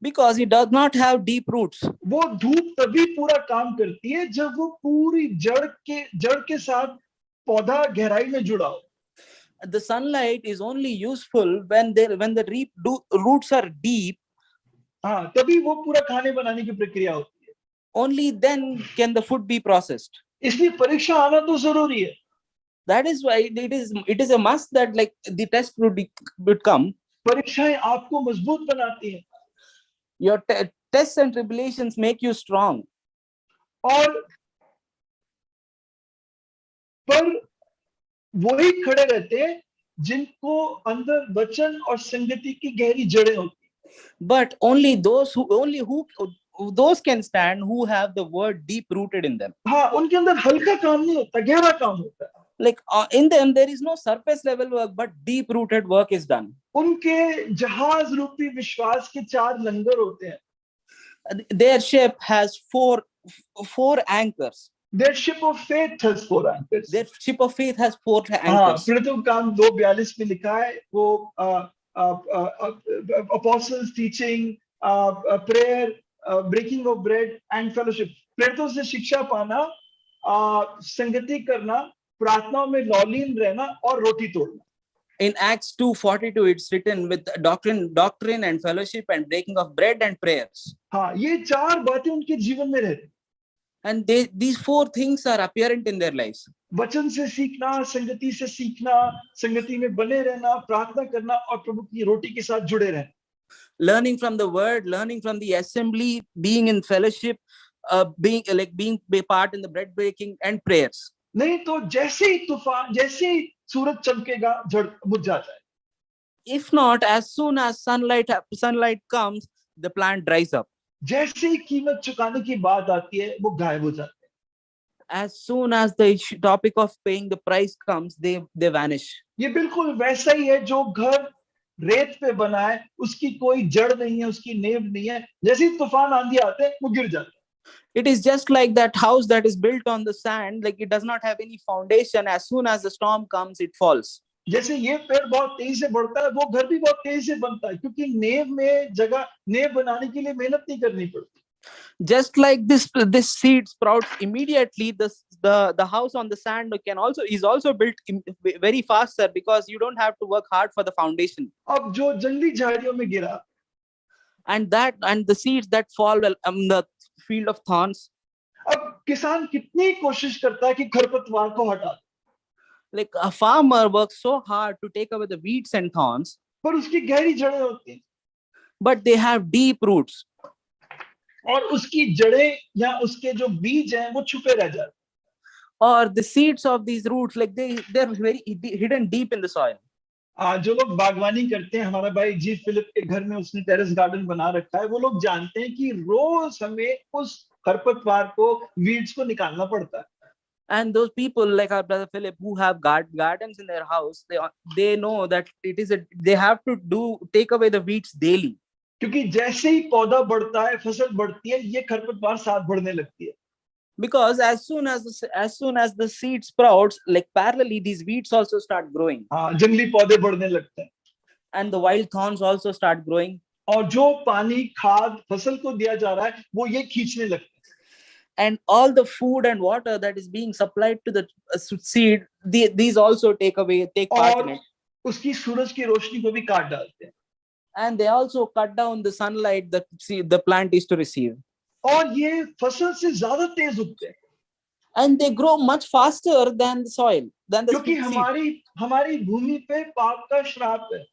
Because it does not have deep roots. वो धूप तभी पूरा काम करती है जब वो पूरी जड़ के साथ पौधा गहराई में जुड़ा हो. The sunlight is only useful when the roots are deep. हाँ, तभी वो पूरा खाने बनाने की प्रक्रिया होती है. Only then can the food be processed. इसलिए परीक्षा आना तो जरूरी है. That is why it is a must that like the test would come. परीक्षाएं आपको मजबूत बनाती हैं. Your tests and tribulations make you strong. और पर वही खड़े रहते हैं जिनको अंदर वचन और संगति की गहरी जड़ें होती. But only those can stand who have the word deep rooted in them. हाँ, उनके अंदर हल्का काम नहीं होता, गहरा काम होता है. Like in them there is no surface level work, but deep rooted work is done. उनके जहाज रूपी विश्वास के 4 लंगर होते हैं. Their ship has four anchors. Their ship of faith has 4 anchors. Their ship of faith has 4 हाँ, anchors. प्रेरितों का काम 2:42 में लिखा है, वो apostles teaching, prayer, breaking of bread and fellowship. प्रेरितों से शिक्षा पाना, संगति करना, प्रार्थनाओं में लौलीन रहना और रोटी तोड़ना. In Acts 2:42 it's written with doctrine and fellowship and breaking of bread and prayers. हाँ, ये 4 बातें उनके जीवन में रहती. And these 4 things are apparent in their lives. वचन से सीखना, संगति से सीखना, संगति में बने रहना, प्रार्थना करना और प्रभु की रोटी के साथ जुड़े रहना. Learning from the word, learning from the assembly, being in fellowship, being part in the bread breaking and prayers. नहीं तो जैसे ही तूफान, जैसे ही सूरज चमकेगा, जड़ बुझ जाता है. If not, as soon as sunlight comes, the plant dries up. जैसे ही कीमत चुकाने की बात आती है, वो गायब हो जाते हैं. As soon as the topic of paying the price comes, they vanish. ये बिल्कुल वैसा ही है जो घर रेत पे बना है, उसकी कोई जड़ नहीं है, उसकी नींव नहीं है. जैसे ही तूफान आंधी आते हैं, वो गिर जाता है. It is just like that house that is built on the sand, like it does not have any foundation. As soon as the storm comes, it falls. जैसे ये पेड़ बहुत तेजी से बढ़ता है, वो घर भी बहुत तेजी से बनता है, क्योंकि नींव बनाने के लिए मेहनत नहीं करनी पड़ती. Just like this seed sprouts immediately, the house on the sand is also built very faster because you don't have to work hard for the foundation. अब जो जंगली झाड़ियों में गिरा, And the seeds that fall on the field of thorns. अब किसान कितनी कोशिश करता है कि खरपतवार को हटा दे, Like a farmer works so hard to take away the weeds and thorns, पर उसकी गहरी जड़ें होती हैं. but they have deep roots. और उसकी जड़ें या उसके जो बीज हैं वो छुपे रह जाते हैं. Or the seeds of these roots, like they're very hidden deep in the soil. जो लोग बागवानी करते हैं, हमारा भाई जी फिलिप के घर में उसने टेरेस गार्डन बना रखा है, वो लोग जानते हैं कि रोज हमें उस खरपतवार को, वीड्स को निकालना पड़ता है. And those people like our brother Philip who have gardens in their house, they know that they have to take away the weeds daily. क्योंकि जैसे ही पौधा बढ़ता है, फसल बढ़ती है, ये खरपतवार साथ बढ़ने लगती है। Because as soon as the seed sprouts, like parallelly, these weeds also start growing, हाँ, जंगली पौधे बढ़ने लगते हैं, and the wild thorns also start growing. और जो पानी खाद फसल को दिया जा रहा है वो ये खींचने लगते हैं। And all the food and water that is being supplied to the seed, these also take part in और it. उसकी सूरज की रोशनी को भी काट डालते हैं, And they also cut down the sunlight that the plant is to receive. और ये फसल से ज्यादा तेज उगते हैं, And they grow much faster than the soil, than the क्योंकि seed. हमारी भूमि पे पाप का श्राप है।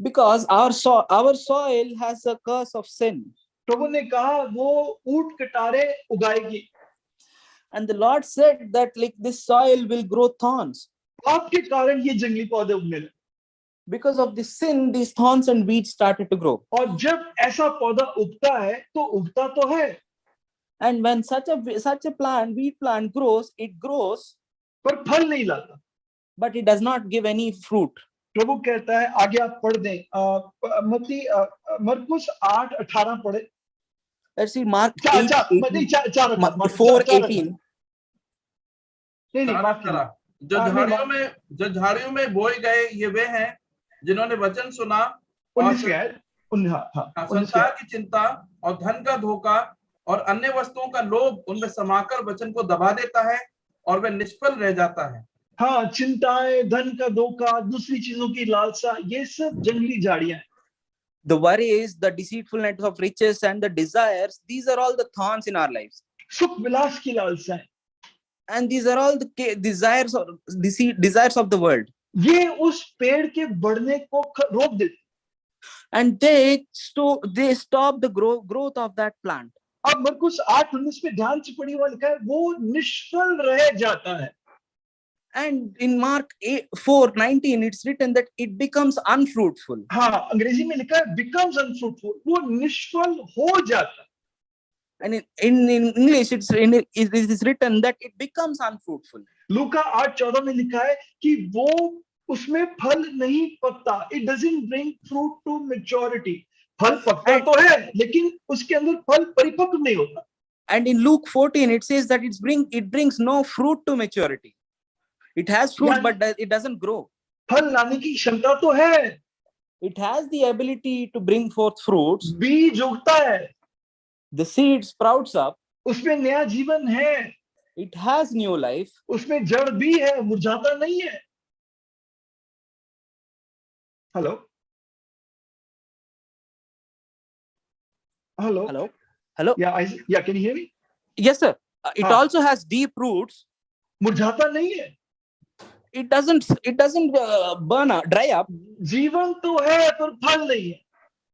Because our soil has a curse of sin. प्रभु ने कहा वो ऊंट Katare उगाएगी, And the Lord said that like this soil will grow thorns. पाप के कारण ये जंगली पौधे उगने लगे, Because of this sin, these thorns and weeds started to grow. और जब ऐसा पौधा उगता है तो उगता तो है, And when such a wheat plant grows, it grows, पर फल नहीं लाता। but it does not give any fruit. प्रभु कहता है, आगे आप पढ़ दें, मरकुस 8:18 पढ़े। Let's see Mark 4:18 नहीं माफ कीजिए, जो झाड़ियों में बोए गए ये वे हैं जिन्होंने वचन सुना और 19 संसार की चिंता और धन का धोखा और अन्य वस्तुओं का लोभ उनमें समाकर वचन को दबा देता है और वह निष्फल रह जाता है। हाँ, चिंताएं, धन का धोखा, दूसरी चीजों की लालसा, ये सब जंगली झाड़ियां हैं। The worries, the deceitfulness of riches and the desires, these are all the thorns in our lives. सुख विलास की लालसाएं, And these are all the desires of the world. ये उस पेड़ के बढ़ने को रोक देते, And they stop the growth of that plant. अब मरकुस 8:19 पे ध्यान से पढ़ी हुआ लिखा है, वो निष्फल रह जाता है। And in Mark 4:19, it's written that it becomes unfruitful. हाँ, अंग्रेजी में लिखा है becomes unfruitful, वो निष्फल हो जाता है। And in English, it is written that it becomes unfruitful. लूका 8:14 में लिखा है कि वो उसमें फल नहीं पकता, it doesn't bring fruit to maturity. फल पकता तो है, लेकिन उसके अंदर फल परिपक्व नहीं होता। And in Luke 14, it says that it brings no fruit to maturity. It has fruit, but it doesn't grow. फल लाने की क्षमता तो है, it has the ability to bring forth fruits. बीज उगता है, The seed sprouts up. उसमें नया जीवन है, It has new life. उसमें जड़ भी है, मुरझाता नहीं है। Hello Hello. Yeah, can you hear me? Yes, sir. It also has deep roots. मुरझाता नहीं है, It doesn't dry up. जीवन तो है पर फल नहीं है।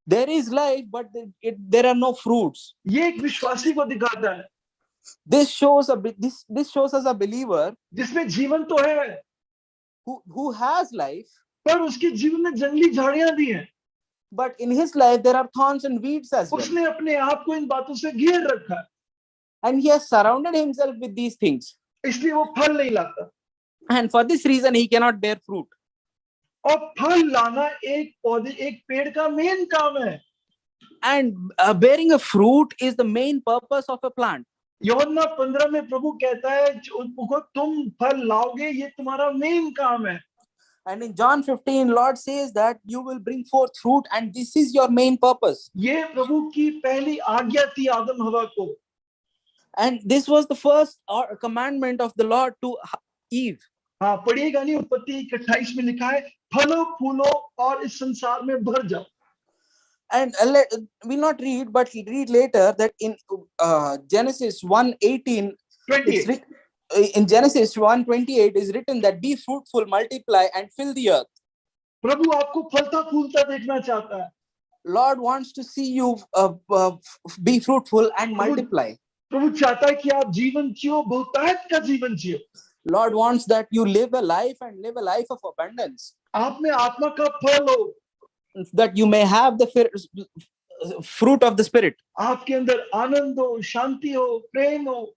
There is life, but there are no fruits. ये एक विश्वासी को दिखाता है, This shows us a believer जिसमें जीवन तो है, who has life, पर उसके जीवन में जंगली झाड़ियां भी हैं। but in his life there are thorns and weeds as well. उसने अपने आप को इन बातों से घेर रखा है, And he has surrounded himself with these things. इसलिए वो फल नहीं लाता। And for this reason, he cannot bear fruit. और फल लाना एक पेड़ का मेन काम है। And bearing a fruit is the main purpose of a plant. यूहन्ना 15 में प्रभु कहता है, तुम फल लाओगे, ये तुम्हारा मेन काम है। And in John 15, Lord says that you will bring forth fruit, and this is your main purpose. ये प्रभु की पहली आज्ञा थी आदम हवा को। And this was the first commandment of the Lord to Eve. हाँ, पढ़िएगा नहीं, उत्पत्ति 28 में लिखा है, फलो फूलो और इस संसार में भर जाओ। And we'll not read, but read later that in Genesis 1:18, in Genesis 1:28 is written that be fruitful, multiply, and fill the earth. प्रभु आपको फलता फूलता देखना चाहता है। Lord wants to see you be fruitful and multiply. प्रभु चाहता है कि आप जीवन जियो, बहुतायत का जीवन जियो। Lord wants that you live a life and live a life of abundance. आप में आत्मा का फल हो, that you may have the fruit of the Spirit. आपके अंदर आनंद हो, शांति हो, प्रेम हो।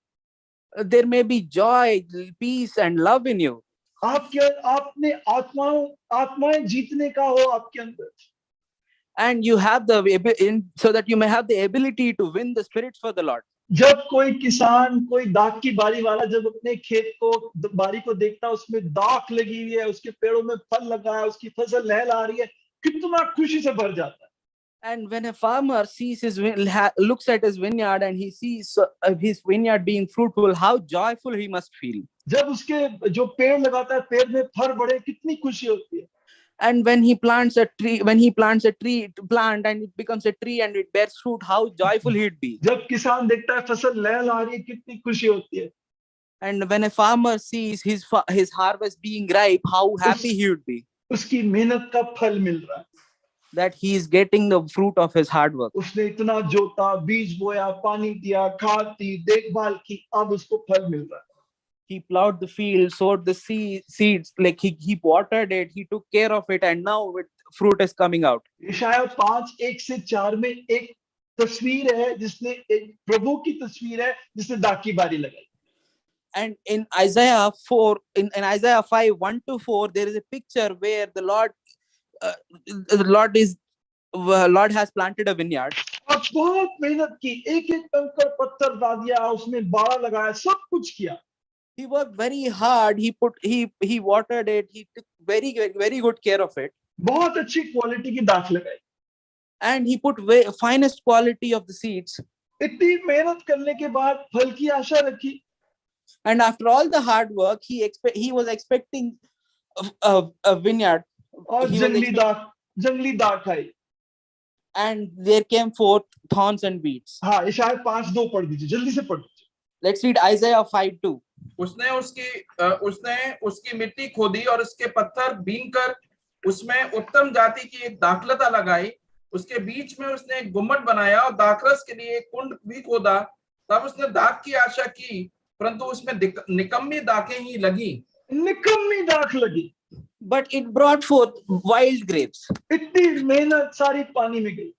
There may be joy, peace, and love in you. आपने आत्माएं जीतने का हो आपके अंदर। and you have so that you may have the ability to win the spirits for the Lord. जब कोई किसान, कोई दाख की बारी वाला जब अपने खेत को, बारी को देखता है, उसमें दाख लगी हुई है, उसके पेड़ों में फल लगा है, उसकी फसल लहला रही है, कितना खुशी से भर जाता है. And when a farmer sees looks at his vineyard and he sees his vineyard being fruitful, how joyful he must feel. जब उसके जो पेड़ लगाता है, पेड़ में फल बढ़े, कितनी खुशी होती है. And when he plants a tree and it becomes a tree and it bears fruit, how joyful he'd be. जब किसान देखता है फसल लहला रही है, कितनी खुशी होती है. And when a farmer sees his harvest being ripe, how happy he would be. उसकी मेहनत का फल मिल रहा है. That he is getting the fruit of his hard work. उसने इतना जोता, बीज बोया, पानी दिया, खाद दी, देखभाल की, अब उसको फल मिल रहा है. He plowed the field, sowed the seeds, like he watered it, he took care of it, and now fruit is coming out. यशायाह 5:1-4 में एक तस्वीर है, जिसने एक प्रभु की तस्वीर है, जिसने दाख की बारी लगाई. And in Isaiah 4, in Isaiah 5:1-4, there is a picture where the Lord has planted a vineyard. और बहुत मेहनत की, एक-एक कंकड़ पत्थर डाल दिया, उसमें बाड़ा लगाया, सब कुछ किया. He worked very hard. He watered it. He took very good care of it. बहुत अच्छी क्वालिटी की दाख लगाई. And he put finest quality of the seeds. इतनी मेहनत करने के बाद फल की आशा रखी. And after all the hard work, he was expecting a vineyard. और जंगली दाख आई. And there came forth thorns and weeds. हाँ, यशायाह 5:2 पढ़ दीजिए, जल्दी से पढ़ दीजिए. Let's read Isaiah 5:2. उसने उसकी मिट्टी खोदी और उसके पत्थर बीनकर उसमें उत्तम जाति की एक दाखलता लगाई. उसके बीच में उसने एक गुम्मट बनाया और दाखरस के लिए एक कुंड भी खोदा. तब उसने दाख की आशा की, परंतु उसमें निकम्मी दाखें ही लगी. निकम्मी दाख लगी. But it brought forth wild grapes. इतनी मेहनत सारी पानी में गई.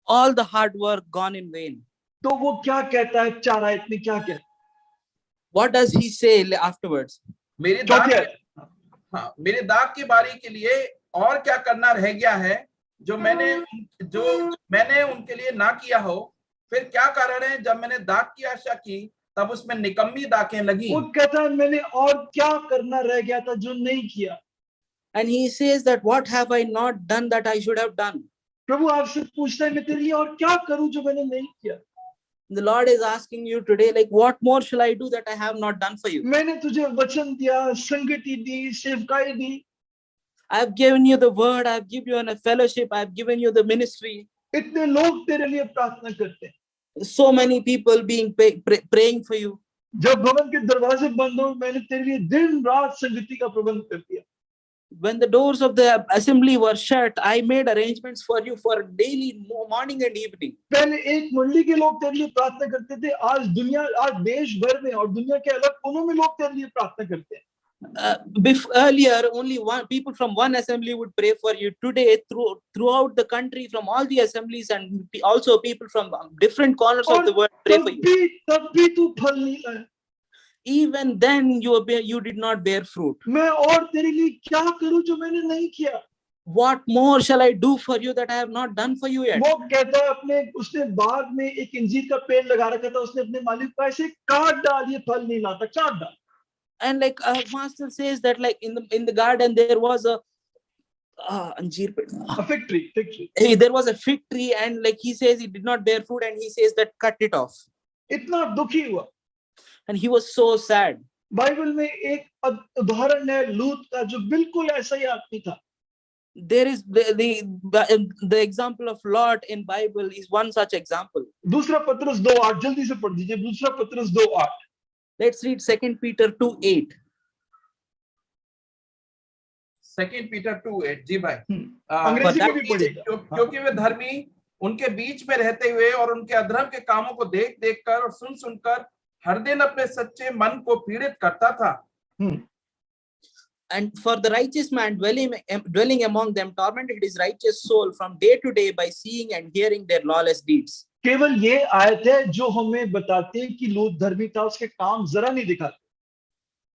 All the hard work gone in vain. तो वो क्या कहता है, चारा इतनी क्या कहता है? What does he say afterwards? मेरे दाग की बारी के लिए और क्या करना रह गया है जो मैंने उनके लिए ना किया हो. फिर क्या कारण है, जब मैंने दाग की आशा की तब उसमें निकम्मी दाखें लगी. वो कहता है मैंने और क्या करना रह गया था जो नहीं किया. And he says that what have I not done that I should have done? प्रभु आपसे पूछता है मैं तेरे लिए और क्या करूं जो मैंने नहीं किया. The Lord is asking you today, like, what more shall I do that I have not done for you? मैंने तुझे वचन दिया, संगति दी, सेवकाई दी. I have given you the word, I have given you a fellowship, I have given you the ministry. इतने लोग तेरे लिए प्रार्थना करते हैं. So many people being praying for you. जब भवन के दरवाजे बंद हो, मैंने तेरे लिए दिन रात संगति का प्रबंध कर दिया. When the doors of the assembly were shut, I made arrangements for you for daily morning and evening. पहले एक मंडली के लोग तेरे लिए प्रार्थना करते थे. आज देश भर में और दुनिया के अलग कोनों में लोग तेरे लिए प्रार्थना करते हैं. Earlier, only people from one assembly would pray for you. Today, throughout the country, from all the assemblies and also people from different corners of the world pray for you. तब भी तू फल नहीं लाया. Even then, you did not bear fruit. मैं और तेरे लिए क्या करूं जो मैंने नहीं किया? What more shall I do for you that I have not done for you yet? वो कहता है उसने बाग में एक अंजीर का पेड़ लगा रखा था. उसने अपने मालिक को ऐसे काट डाल, ये फल नहीं लाता, काट डाल. And like master says that like in the garden there was a fig tree. There was a fig tree and like he says it did not bear fruit and he says that cut it off. इतना दुखी हुआ. And he was so sad. Bible में एक उदाहरण है लूत का जो बिल्कुल ऐसा ही आदमी था. There is the example of Lot in Bible is one such example. दूसरा पत्रस 2:8 जल्दी से पढ़ दीजिए. दूसरा पत्रस 2:8. Let's read 2 Peter 2:8. 2 Peter 2:8 जी भाई. अंग्रेजी में भी पढ़िएगा. क्योंकि वे धर्मी उनके बीच में रहते हुए और उनके अधर्म के कामों को देख कर और सुन कर हर दिन अपने सच्चे मन को पीड़ित करता था. And for the righteous man dwelling among them tormented his righteous soul from day to day by seeing and hearing their lawless deeds. केवल ये आयत है जो हमें बताती है कि लूत धर्मी था, उसके काम जरा नहीं दिखाते.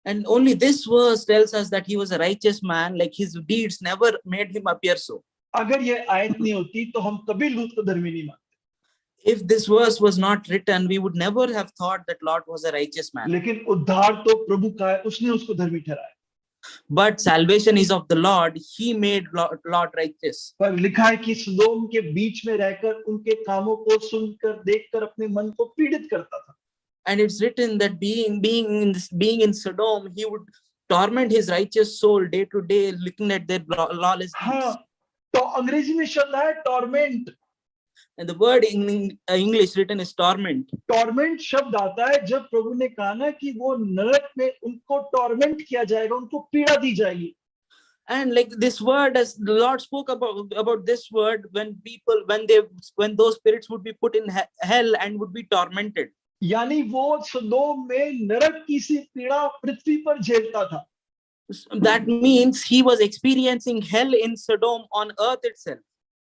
And only this verse tells us that he was a righteous man, like his deeds never made him appear so. अगर ये आयत नहीं होती तो हम कभी लूत को धर्मी नहीं मानते। If this verse was not written, we would never have thought that Lot was a righteous man. लेकिन उद्धार तो प्रभु का है, उसने उसको धर्मी ठहराया। But salvation is of the Lord. He made Lot righteous. पर लिखा है कि सदोम के बीच में रहकर उनके कामों को सुनकर देखकर अपने मन को पीड़ित करता था। And it's written that being in Sodom, he would torment his righteous soul day to day, looking at their lawless deeds. हाँ, तो अंग्रेजी में शब्द है torment. And the word in English written is torment. Torment शब्द आता है जब प्रभु ने कहा ना कि वो नरक में उनको टॉर्मेंट किया जाएगा, उनको पीड़ा दी जाएगी। And like this word, as the Lord spoke about this word, when those spirits would be put in hell and would be tormented. यानी वो सदोम में नरक की सी पीड़ा पृथ्वी पर झेलता था। That means he was experiencing hell in Sodom on earth itself.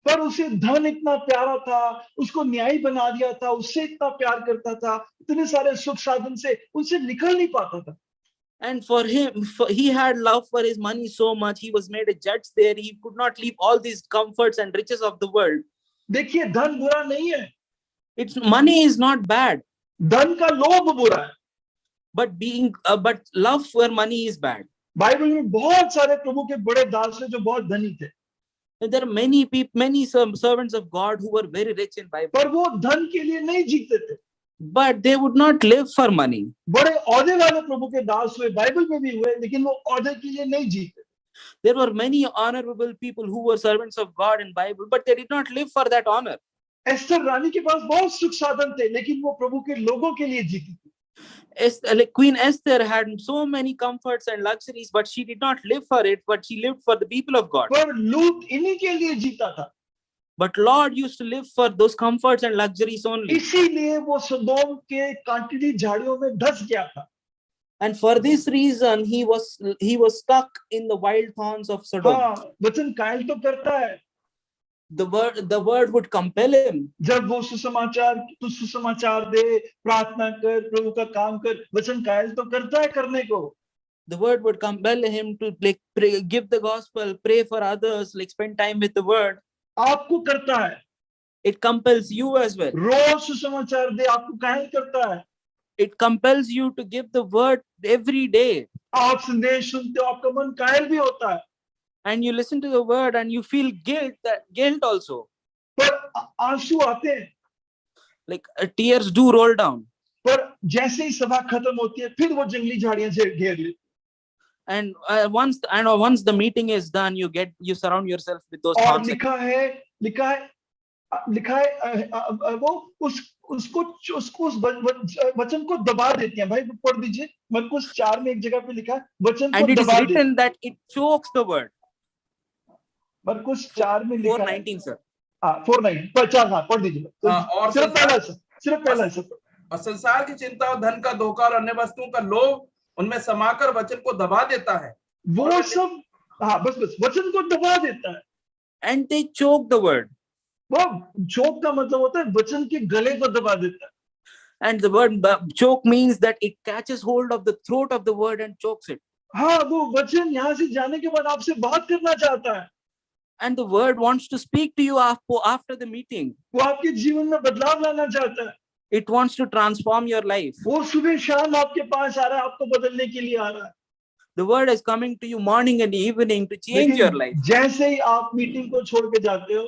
पर उसे धन इतना प्यारा था, उसको न्यायी बना दिया था, उससे इतना प्यार करता था, इतने सारे सुख साधन से उनसे निकल नहीं पाता था। And for him, he had love for his money so much, he was made a judge there. He could not leave all these comforts and riches of the world. देखिए, धन बुरा नहीं है। Money is not bad. धन का लोभ बुरा है। But love for money is bad. Bible में बहुत सारे प्रभु के बड़े दास हैं जो बहुत धनी थे। There are many servants of God who were very rich in Bible. पर वो धन के लिए नहीं जीते थे। But they would not live for money. बड़े औहदे वाले प्रभु के दास हुए, बाइबल में भी हुए, लेकिन वो औहदे के लिए नहीं जीते। There were many honorable people who were servants of God in Bible, but they did not live for that honor. Esther रानी के पास बहुत सुख साधन थे, लेकिन वो प्रभु के लोगों के लिए जीती थी। Like Queen Esther had so many comforts and luxuries, but she did not live for it, but she lived for the people of God. पर लूत इन्हीं के लिए जीता था। But Lord used to live for those comforts and luxuries only. इसीलिए वो सदोम के कांटेली झाड़ियों में धस गया था। And for this reason, he was stuck in the wild thorns of Sodom. हाँ, वचन कायल तो करता है। The word would compel him. जब वो सुसमाचार दे, प्रार्थना कर, प्रभु का काम कर, वचन कायल तो करता है करने को। The word would compel him to like pray, give the gospel, pray for others, like spend time with the word. आपको करता है। It compels you as well. रोज सुसमाचार दे, आपको कायल करता है। It compels you to give the word every day. आप संदेश सुनते हो, आपका मन कायल भी होता है। And you listen to the word and you feel guilt also. पर आंसू आते हैं। Like tears do roll down. पर जैसे ही सभा खत्म होती है, फिर वो जंगली झाड़ियां घेर लेती। And once the meeting is done, you surround yourself with those और thorns. लिखा है वो उसको उस वचन को दबा देती हैं। भाई पढ़ दीजिए, मरकुस 4 में एक जगह पे लिखा है वचन को दबा देती है। And it is written that it chokes the word. मरकुस 4 में लिखा है 4:19 sir. 4:9 50 हाँ पढ़ दीजिए। और सिर्फ पहला सब। और संसार की चिंता और धन का धोखा और अन्य वस्तुओं का लोभ उनमें समाकर वचन को दबा देता है। वो सब हाँ बस वचन को दबा देता है। And they choke the word. वो चोक का मतलब होता है वचन के गले को दबा देता है। And the word choke means that it catches hold of the throat of the word and chokes it. हाँ, वो वचन यहाँ से जाने के बाद आपसे बात करना चाहता है। And the word wants to speak to you after the meeting. वो आपके जीवन में बदलाव लाना चाहता है। It wants to transform your life. वो सुबह शाम आपके पास आ रहा है, आपको बदलने के लिए आ रहा है। The word is coming to you morning and evening to change your life. जैसे ही आप मीटिंग को छोड़ के जाते हो,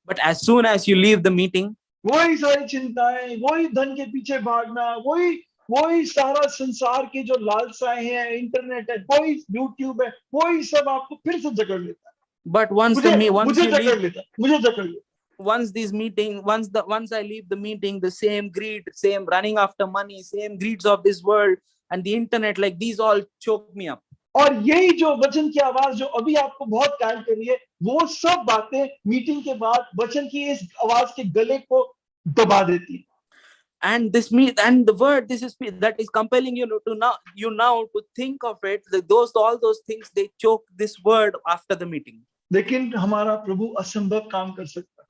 but as soon as you leave the meeting, वही सारी चिंताएं, वही धन के पीछे भागना, वही सारा संसार की जो लालसाएं हैं, इंटरनेट है, वही यूट्यूब है, वही सब आपको फिर से जकड़ लेता है। But once I leave the meeting, the same greed, same running after money, same greeds of this world and the internet, like these all choke me up. और यही जो वचन की आवाज जो अभी आपको बहुत कायल कर रही है, वो सब बातें मीटिंग के बाद वचन की इस आवाज के गले को दबा देती है। And the word that is compelling you now to think of it, all those things, they choke this word after the meeting. लेकिन हमारा प्रभु असंभव काम कर सकता है।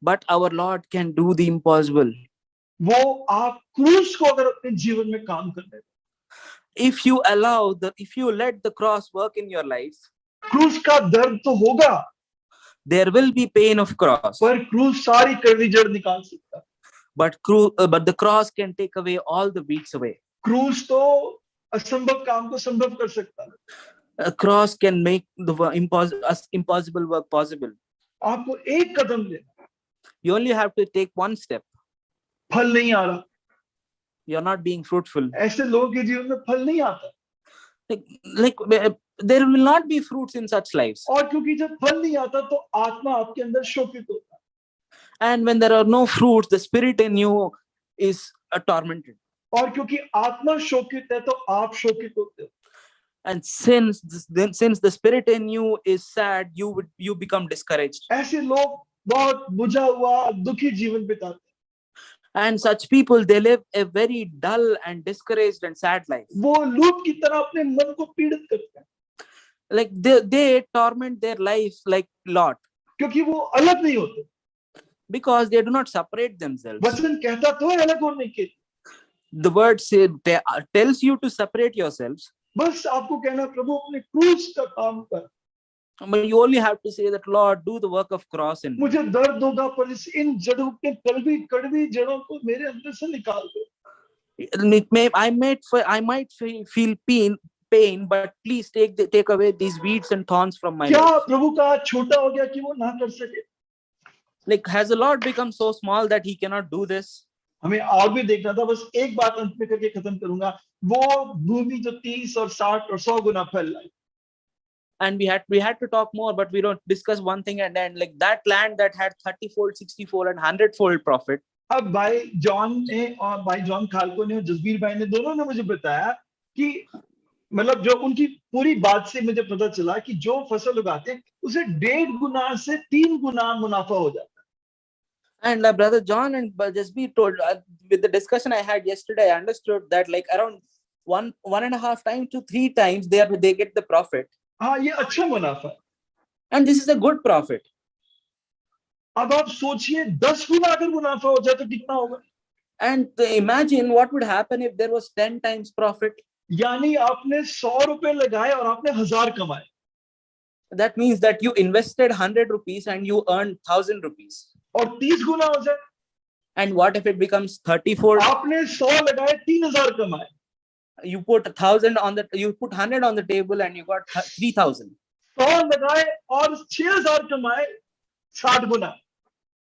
But our Lord can do the impossible. वो आप क्रूस को अगर अपने जीवन में काम कर देते, if you let the cross work in your life, क्रूस का दर्द तो होगा, There will be pain of cross, पर क्रूस सारी कड़वी जड़ निकाल सकता है। but the cross can take away all the weeds away. क्रूस तो असंभव काम को संभव कर सकता है। A cross can make the impossible work possible. आपको एक कदम लेना, You only have to take one step. फल नहीं आ रहा, You're not being fruitful. ऐसे लोगों के जीवन में फल नहीं आता। Like there will not be fruits in such lives. और क्योंकि जब फल नहीं आता तो आत्मा आपके अंदर शोकित होता है। And when there are no fruits, the spirit in you is tormented. और क्योंकि आत्मा शोकित है तो आप शोकित होते हो। And since the spirit in you is sad, you become discouraged. ऐसे लोग बहुत बुझा हुआ दुखी जीवन बिताते हैं। And such people, they live a very dull and discouraged and sad life. वो लूट की तरह अपने मन को पीड़ित करते हैं, Like they torment their lives like Lot, क्योंकि वो अलग नहीं होते। because they do not separate themselves. वचन कहता तो है अलग होने के, The word tells you to separate yourselves, बस आपको कहना प्रभु अपने क्रूस का काम कर। but you only have to say that, Lord, do the work of cross in me. मुझे दर्द होगा पर इन जड़ों के कड़वी जड़ों को मेरे अंदर से निकाल दो। I might feel pain, but please take away these weeds and thorns from my क्या life. प्रभु का हाथ छोटा हो गया कि वो ना कर सके? Like, has the Lord become so small that he cannot do this? हमें और भी देखना था, बस एक बात अंत में करके खत्म करूंगा। वो भूमि जो 30 और 60 और 100 गुना फल लाई, And we had to talk more, but we don't discuss one thing and then, like, that land that had 30-fold, 60-fold and 100-fold profit. अब भाई जॉन ने और भाई जॉन खालको ने और जसबीर भाई ने दोनों ने मुझे बताया कि मतलब जो उनकी पूरी बात से मुझे पता चला कि जो फसल उगाते हैं उसे 1.5 गुना से 3 गुना मुनाफा हो जाता है। And brother John and Jasbir told, with the discussion I had yesterday, I understood that like around 1.5 times to 3 times they get the profit. हाँ, ये अच्छा मुनाफा है। And this is a good profit. अब आप सोचिए 10 गुना अगर मुनाफा हो जाए तो कितना होगा? And imagine what would happen if there was 10 times profit. यानी आपने 100 रुपए लगाए और आपने 1000 कमाए। That means that you invested 100 rupees and you earned 1000 rupees. और 30 गुना हो जाए, And what if it becomes 30-fold? आपने 100 लगाए 3000 कमाए। You put 100 on the table and you got 3000. 100 लगाए और 6000 कमाए, 60 गुना।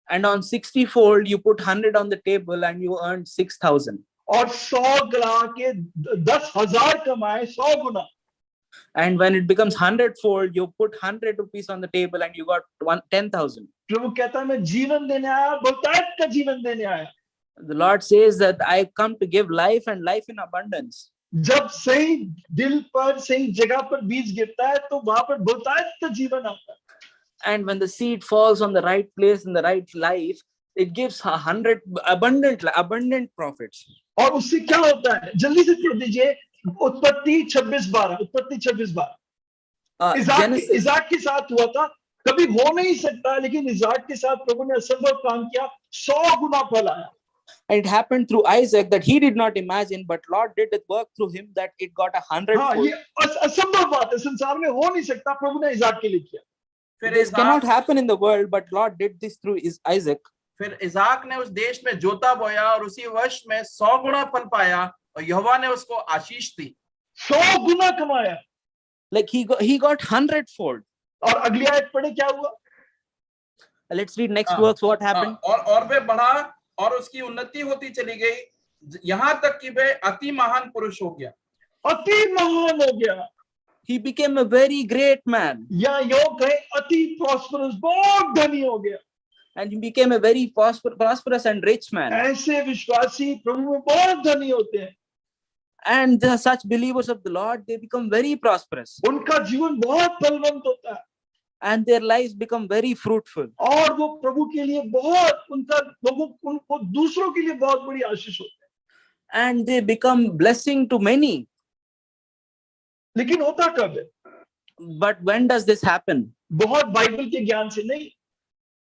And on 60-fold, you put 100 on the table and you earned 6000. और 100 गला के 10,000 कमाए, 100 गुना। And when it becomes 100-fold, you put 100 rupees on the table and you got 10,000. प्रभु कहता है मैं जीवन देने आया, बहुतायत का जीवन देने आया। The Lord says that I come to give life and life in abundance. जब सही दिल पर सही जगह पर बीज गिरता है तो वहां पर बहुतायत का जीवन आता है। And when the seed falls on the right place in the right life, it gives 100 abundant profits. और उससे क्या होता है? जल्दी से पढ़ दीजिए उत्पत्ति 26:12। उत्पत्ति 26:12। इज़ाक के साथ हुआ था, कभी हो नहीं सकता, लेकिन इज़ाक के साथ प्रभु ने असंभव काम किया, 100 गुना फल आया। And it happened through Isaac that he did not imagine, but Lord did the work through him that it got 100. हाँ, ये असंभव बात है, संसार में हो नहीं सकता, प्रभु ने इज़ाक के लिए किया। This cannot happen in the world, but Lord did this through Isaac. फिर इज़ाक ने उस देश में जोता बोया और उसी वर्ष में 100 गुना फल पाया और यहोवा ने उसको आशीष दी। 100 गुना कमाया। Like he got 100-fold. और अगली आयत पढ़े क्या हुआ? Let's read next verse. What happened? और वे बढ़ा और उसकी उन्नति होती चली गई, यहाँ तक कि वह अति महान पुरुष हो गया। अति महान हो गया। He became a very great man. या योग है अति prosperous, बहुत धनी हो गया। And he became a very prosperous and rich man. ऐसे विश्वासी प्रभु में बहुत धनी होते हैं। And such believers of the Lord, they become very prosperous. उनका जीवन बहुत फलवंत होता है। And their lives become very fruitful. और वो प्रभु के लिए बहुत उनको दूसरों के लिए बहुत बड़ी आशीष होती है। And they become blessing to many. लेकिन होता कब है? But when does this happen? बहुत बाइबल के ज्ञान से नहीं,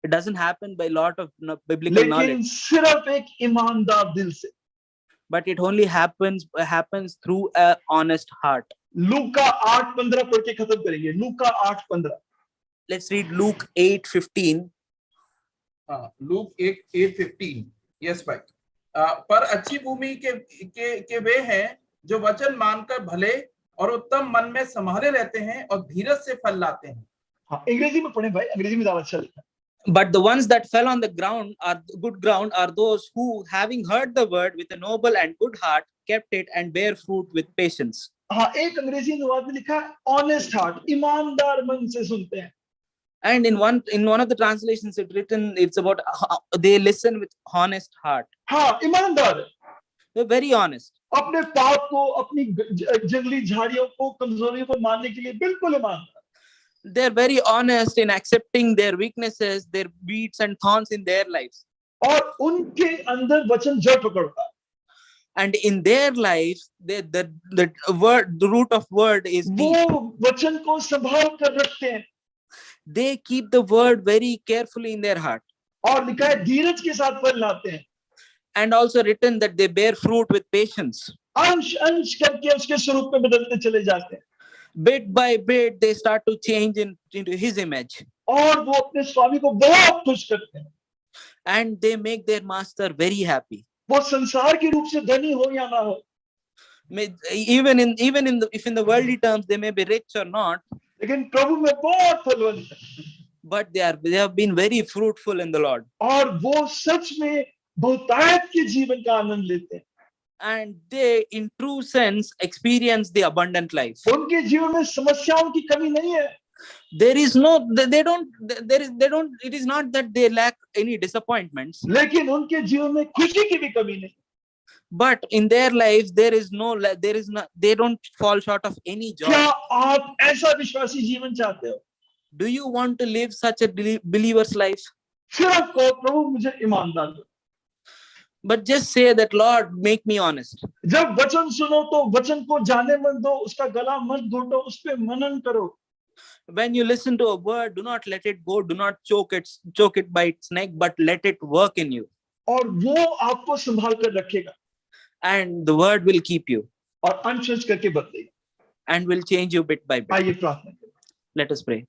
It doesn't happen by a lot of biblical लेकिन knowledge. सिर्फ एक ईमानदार दिल से। But it only happens through an honest heart. लूका 8:15 पढ़ के खत्म करेंगे। लूका 8:15। let's read Luke 8:15. Look 8:15 yes भाई। पर अच्छी भूमि के वे हैं जो वचन मानकर भले और उत्तम मन में संभाले रहते हैं और धीरज से फल लाते हैं। हाँ, अंग्रेजी में पढ़े भाई, अंग्रेजी में ज्यादा अच्छा लिखा है। But the ones that fell on the ground are good ground are those who, having heard the word with a noble and good heart, kept it and bear fruit with patience. हाँ, एक अंग्रेजी अनुवाद में लिखा है honest heart, ईमानदार मन से सुनते हैं। And in one of the translations it's about they listen with honest heart. हाँ, ईमानदार है। They're very honest. अपने पाप को, अपनी जंगली झाड़ियों को, कमजोरियों को मानने के लिए बिल्कुल ईमानदार। They're very honest in accepting their weaknesses, their weeds and thorns in their lives. और उनके अंदर वचन जड़ पकड़ता है। And in their life, the root of word is deep. वो वचन को संभाल कर रखते हैं। They keep the word very carefully in their heart. और लिखा है धीरज के साथ फल लाते हैं। And also written that they bear fruit with patience. अंश अंश करके उसके स्वरूप में बदलते चले जाते हैं। Bit by bit, they start to change into his image. और वो अपने स्वामी को बहुत खुश करते हैं। And they make their master very happy. वो संसार के रूप से धनी हो या ना हो, If in the worldly terms they may be rich or not, लेकिन प्रभु में बहुत फलवंत है। but they have been very fruitful in the Lord. और वो सच में बहुतायत के जीवन का आनंद लेते हैं। And they, in true sense, experience the abundant life. उनके जीवन में समस्याओं की कमी नहीं है। There is no, they don't, it is not that they lack any disappointments. लेकिन उनके जीवन में खुशी की भी कमी नहीं। But in their lives, they don't fall short of any joy. क्या आप ऐसा विश्वासी जीवन चाहते हो? Do you want to live such a believer's life? सिर्फ कहो प्रभु मुझे ईमानदार दो। But just say that, Lord, make me honest. जब वचन सुनो तो वचन को जाने मत दो, उसका गला मत घोटो, उस पे मनन करो। When you listen to a word, do not let it go, do not choke it by its neck, but let it work in you. और वो आपको संभाल कर रखेगा। And the word will keep you. और अंश अंश करके बदलेगा। And will change you bit by bit. आइए प्रार्थना करें। Let us pray.